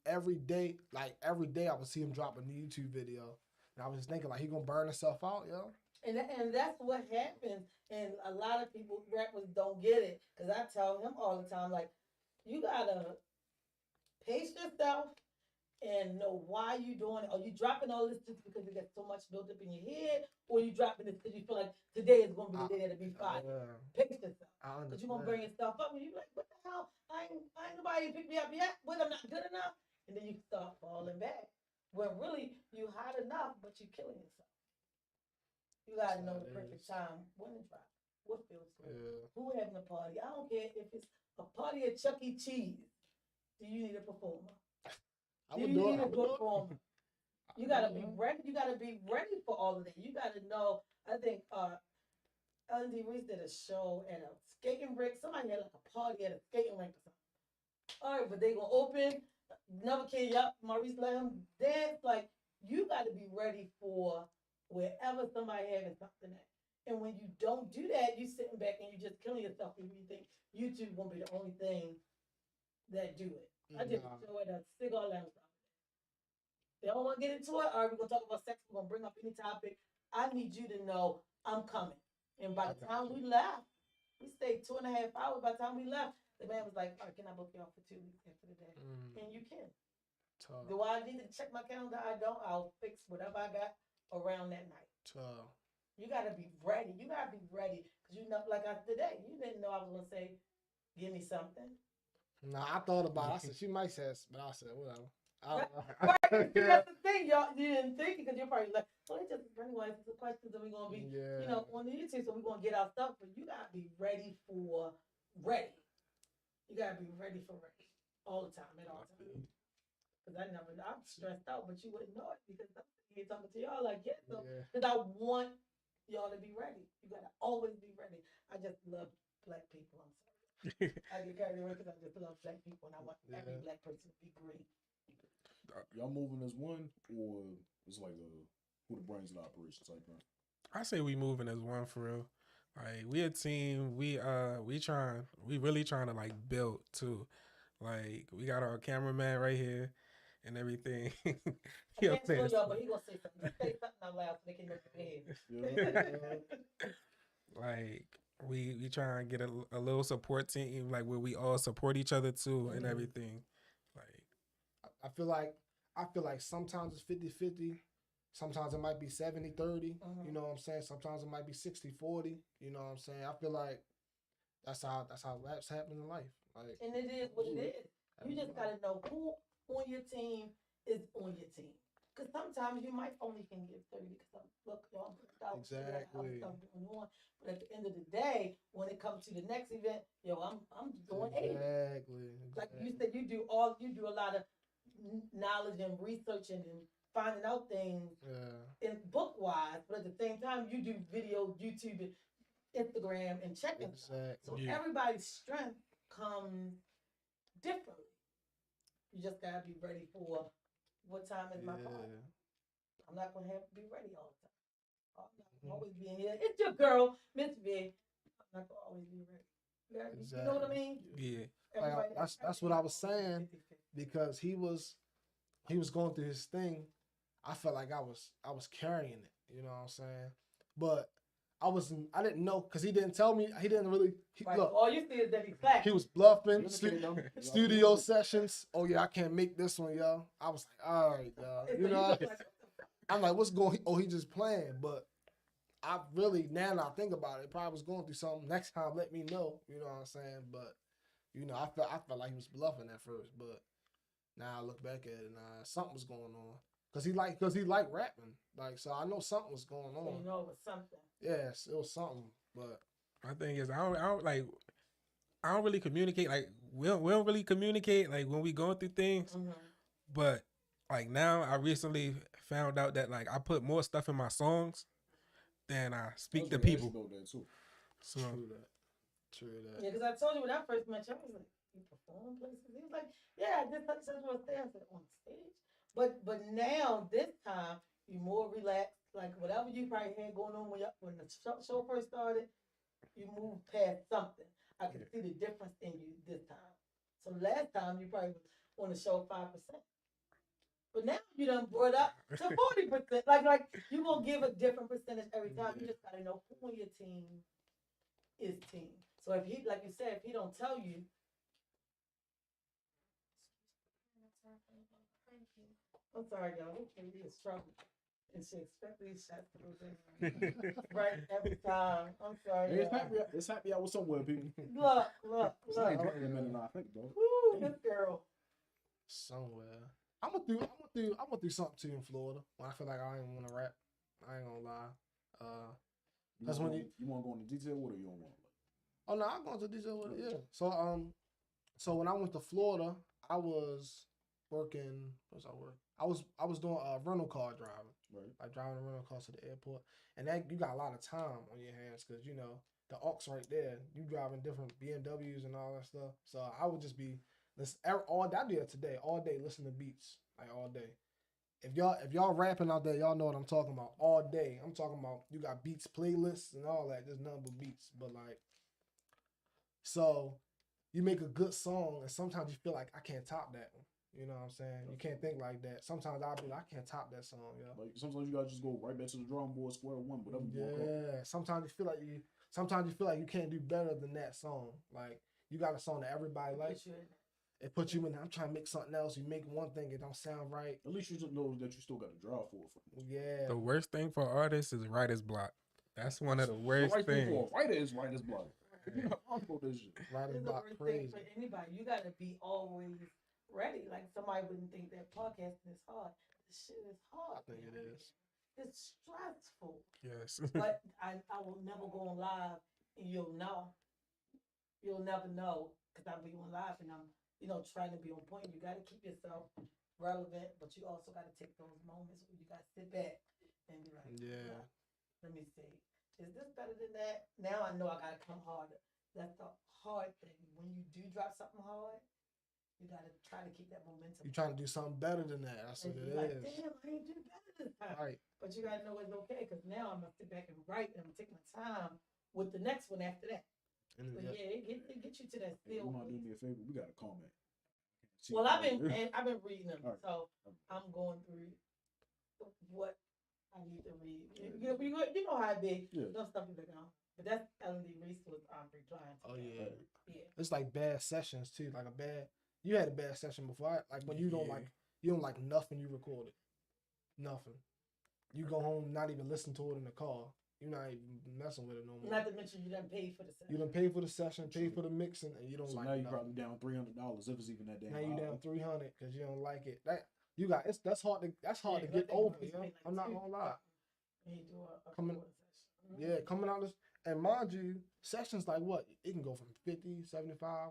every day. Like every day, I would see him drop a new YouTube video, and I was just thinking like he gonna burn himself out, yo. And that's what happens, and a lot of people rappers don't get it because I tell him all the time like, you gotta pace yourself and know why you doing it. Are you dropping all this just because you got so much built up in your head, or you dropping this because you feel like today is gonna be the day that'll be fine? Pace yourself. Because you're gonna bring yourself up and you're like, what the hell? I ain't nobody pick me up yet, but I'm not good enough. And then you start falling back. When really you hot enough, but you're killing yourself. You gotta know the perfect time when to drop. What feels good? Yeah. Who having a party? I don't care if it's a party at Chuck E. Cheese. Do you need a performer? You gotta be ready. You gotta be ready for all of that. You gotta know. I think Ellen D. Reese did a show at a skating rink. Somebody had like a party at a skating rink or something. All right, but they gonna open. Never came up. Maurice let him dance. Like you gotta be ready for wherever somebody having something at. And when you don't do that, you sitting back and you just killing yourself and you think YouTube won't be the only thing that do it. I just show it a cigar lounge. They don't want to get into it. All right, we're gonna talk about sex. We're gonna bring up any topic. I need you to know I'm coming. And by the time we left, we stayed 2.5 hours. By the time we left, the man was like, all right, can I book y'all for 2 weeks after the day? And you can. Do I need to check my calendar? I don't. I'll fix whatever I got around that night. You gotta be ready. You gotta be ready. Because you know, like today, you didn't know I was gonna say, give me something. Nah, I thought about it. I said, she might say, but I said, whatever. Right. That's the thing, y'all. You didn't think it because you're probably like, well, they just bring away the questions and we're gonna be, on the YouTube, so we're gonna get our stuff. But you gotta be ready for ready. You gotta be ready for ready all the time, at all times. Because I'm stressed out, but you wouldn't know it because I'm talking to y'all like, because I want y'all to be ready. You gotta always be ready. I just love black people. I'm sorry. I get carried away because I just love black people and I want every black person to be great. Y'all moving as one, or it's like who the brains of the operation type thing? I say we moving as one for real. Like we a team. We really trying to like build too. Like we got our cameraman right here and everything. I can't show y'all, but he gonna say something. Say something out loud so they can look at him. Like we try and get a little support team, like where we all support each other too and everything. Like I feel like sometimes it's 50-50. Sometimes it might be 70-30. You know what I'm saying? Sometimes it might be 60-40. You know what I'm saying? I feel like that's how raps happen in life. Like, and it is what it is. You just gotta know who on your team is on your team. Because sometimes you might only can get 30 because look, y'all out. Exactly. Stuff going on. But at the end of the day, when it comes to the next event, I'm doing 80. Exactly. Like you said, you do a lot of knowledge and researching and finding out things in book wise, but at the same time you do video, YouTube, and Instagram, and checking. Exactly. So everybody's strength comes differently. You just gotta be ready for what time is my party. I'm not gonna have to be ready all the time. I'm not gonna always be in here. It's your girl, Miss V. I'm not gonna always be ready. Exactly. You know what I mean? Yeah. Like, that's what I was saying, because he was going through his thing. I felt like I was carrying it, you know what I'm saying? But I didn't know because he didn't tell me. He didn't really look. All you see is that he's black. He was bluffing. Studio sessions. Oh yeah, I can't make this one, yo. I was like, all right, yo. You know, I'm like, what's going? Oh, he just playing. But I really now that I think about it, probably was going through something. Next time, let me know. You know what I'm saying? But you know, I felt like he was bluffing at first, but now I look back at it, and something was going on. Cause he liked rapping, like, so I know something was going on. So you know it was something. Yes, it was something. But my thing is, I don't really communicate. Like we don't really communicate like when we going through things. Mm-hmm. But like now, I recently found out that like I put more stuff in my songs than I speak to people. So true that. Yeah, because I told you when I first met you, I was like, you perform places. He was like, yeah, I did such and such on stage. But now this time you more relaxed. Like whatever you probably had going on when the show first started, you moved past something. I could see the difference in you this time. So last time you probably was on the show 5%, but now you done brought up to 40%. Like you gonna give a different percentage every time. You just gotta know who on your team is team. So if he, like you said, if he don't tell you. I'm sorry, y'all. This can be a struggle. And she expects these shots to go in. Right, every time. I'm sorry. It's happy hour somewhere, people. Look. I ain't drinking a minute now, I think, though. Woo, this girl. Somewhere. I'm gonna do something too in Florida when I feel like I ain't want to rap. I ain't gonna lie. Because when you want to go into detail with it, you don't want to. Oh no, I'm going to detail with it. Yeah. So when I went to Florida, I was working. What was I working? I was doing rental car driving. Right. Like driving a rental car to the airport, and that you got a lot of time on your hands because you know the aux right there. You driving different BMWs and all that stuff. So I would just be all I do that today all day. Listen to beats like all day. If y'all rapping out there, y'all know what I'm talking about. All day, I'm talking about you got beats playlists and all that. There's nothing but beats, but like, so you make a good song, and sometimes you feel like I can't top that one. You know what I'm saying? You can't think like that. Sometimes I'll be like, I can't top that song, yo. Like sometimes you gotta just go right back to the drawing board, square one, whatever. Yeah. Sometimes you feel like you can't do better than that song. Like you got a song that everybody likes. It puts you in. I'm trying to make something else. You make one thing, it don't sound right. At least you just know that you still got to draw for it. Yeah. The worst thing for artists is writer's block. That's one of the worst things. Writer is writer's block. Writer's block crazy. For anybody, you got to be always ready. Like somebody wouldn't think that podcasting is hard. This shit is hard. I think it is. It's stressful. Yes. But I will never go on live, and you'll know. You'll never know because I'll be on live and I'm, trying to be on point. You got to keep yourself relevant, but you also got to take those moments where you got to sit back and be like, yeah, let me see. Is this better than that? Now I know I got to come harder. That's the hard thing. When you do drop something hard, you got to try to keep that momentum. You're trying to do something better than that. That's what it is. Damn, I ain't do better this time. Right. But you got to know it's okay because now I'm going to sit back and write and I'm going to take my time with the next one after that. But it get you to that still. You might do me a favor. We got a comment. Well, I've been reading them, right. So I'm going through what I need to read. You know how I be. Yeah. No stuff you look on. But that's L&D Reese was replying to. Oh yeah. It's like bad sessions too. Like you had a bad session before. Like when you don't like nothing you recorded. Nothing. You go home, not even listen to it in the car. You're not even messing with it no more. Not to mention you done paid for the session. You done paid for the session, paid for the mixing, and you don't like it. So now you probably down $300 if it's even that damn. Now you down $300 because you don't like it. That's hard to get over. Like I'm not gonna lie. Coming out this, and mind you, sessions like what? It can go from 50, 75.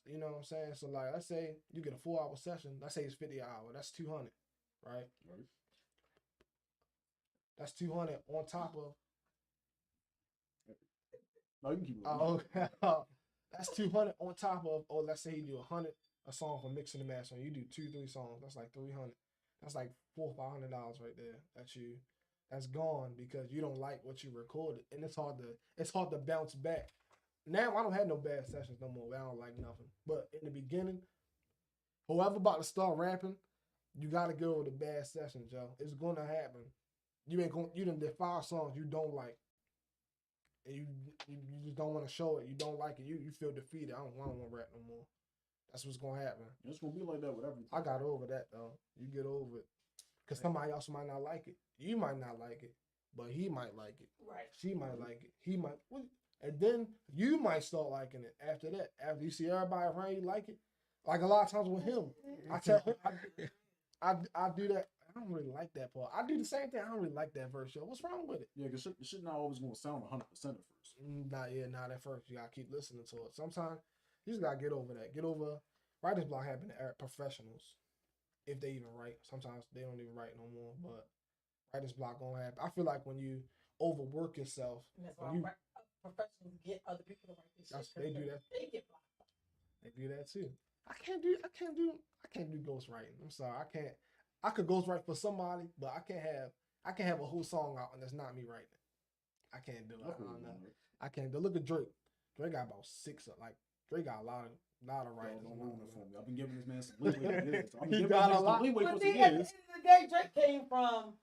You know what I'm saying? So like, let's say you get a 4-hour session. Let's say it's 50 an hour. That's 200, right? Right. That's 200 on top of. No, you can keep it. That's 200 on top of. Oh, let's say you do 100 a song for mixing and mastering. You do 2-3 songs. That's like 300. That's like $400 or $500 right there. That's gone because you don't like what you recorded, and it's hard to bounce back. Now I don't have no bad sessions no more. I don't like nothing. But in the beginning, whoever about to start rapping, you gotta go with the bad sessions, yo. It's gonna happen. You done did 5 songs you don't like. and you just don't want to show it. You don't like it. You feel defeated. I don't want to rap no more. That's what's gonna happen. It's gonna be like that with everything. I got over that though. You get over it, cause somebody else might not like it. You might not like it, but he might like it. Right. She might like it. He might. And then you might start liking it after that. After you see everybody around you like it. Like a lot of times with him, I tell him I do that. I don't really like that part. I do the same thing. I don't really like that verse, yo. What's wrong with it? Yeah, because shit not always going to sound 100% at first. Not at first. You got to keep listening to it. Sometimes you just got to get over that. Get over writer's block happening to professionals. If they even write. Sometimes they don't even write no more. But writer's block going to happen. I feel like when you overwork yourself. And that's why professionals get other people to write this shit. They do that. They get blocked. They do that too. I can't do ghostwriting. I'm sorry. I could ghostwrite for somebody, but I can't have a whole song out and that's not me writing it. I can't do it. I don't know. I can't do it. Look at Drake. Drake got about 6. Like Drake got a lot of writers. Don't ruin it for me. I've been giving this man some leeway. He got a lot. Leeway But for see, some at the end years. of the day, Drake came from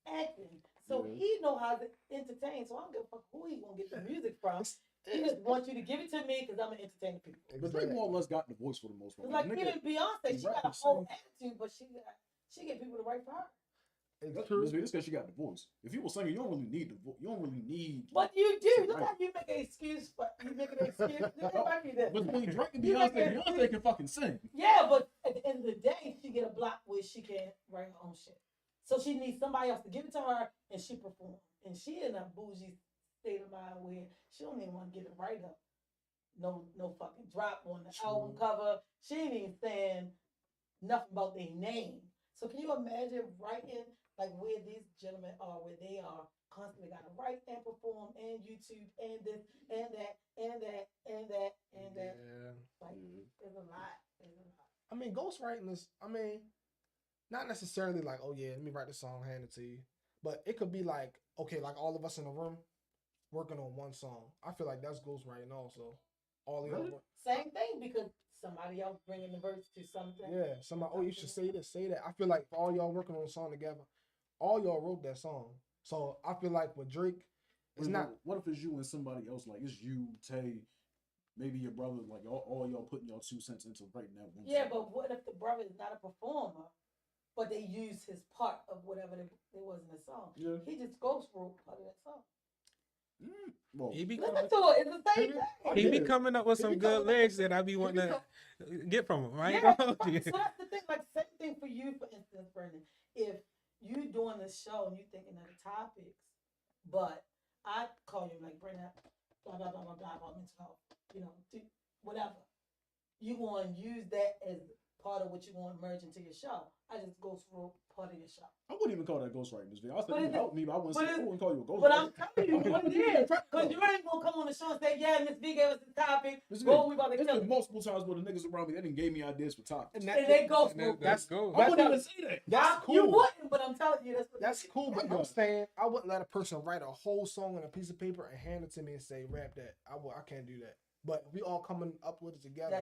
acting. So he know how to entertain. So I don't give a fuck who he gonna get the music from. He just wants you to give it to me because I'm gonna entertain the people. But Drake more or less got the voice for the most part. Like even Beyonce, she got a whole attitude, but she get people to write for her. It's true. It's because she got the voice. If you were singing, you don't really need the voice. You don't really need. But you do. Look how you make an excuse for you make an excuse. It might be that. But between Drake and Beyonce can fucking sing. Yeah, but at the end of the day, she get a block where she can't write her own shit. So she needs somebody else to give it to her, and she perform. And she in a bougie state of mind where she don't even want to get it right up. No fucking drop on the album cover. She ain't even saying nothing about their name. So can you imagine writing like where these gentlemen are, where they are constantly got to write and perform and YouTube and this and that and that and that and that. Yeah. Like there's a lot. I mean, ghostwriting is. Not necessarily like, oh yeah, let me write the song, hand it to you. But it could be like, okay, like all of us in a room working on one song. I feel like that's ghostwriting also. All the other same thing because somebody else bringing the verse to something. Yeah, somebody. Oh, you should say this, say that. I feel like all y'all working on a song together, all y'all wrote that song. So I feel like with Drake, it's not. What if it's you and somebody else? Like it's you, Tay, maybe your brother. Like all y'all putting y'all 2 cents into writing that one. Yeah, song. but what if the brother is not a performer? But they use his part of whatever it was in the song. Yeah. He just ghost wrote part of that song. Well, He be Listen to it. It's the same thing. He be coming up with some good lyrics that I be wanting to get from him. Right? Yeah, so that's the thing. Like same thing for you, for instance, Brandon. If you doing this show and you thinking of the topics, but I call you like Brandon, blah blah blah blah blah about mental health, whatever. You want to use that as part of what you want to merge into your show. I just ghost wrote part of your show. I wouldn't even call that ghostwriting this video. I said you helped me, but I wouldn't call you a ghostwriter. But I'm telling you what it is. Because you ain't going to come on the show and say, yeah, Miss V gave us the topic. We about to kill it. Multiple times where the niggas around me, they didn't gave me ideas for topics. And they ghost wrote. That's cool. I wouldn't even say that. That's cool. You wouldn't, but I'm telling you, that's cool. But I'm saying I wouldn't let a person write a whole song on a piece of paper and hand it to me and say, rap that. I can't do that. But we all coming up with it together.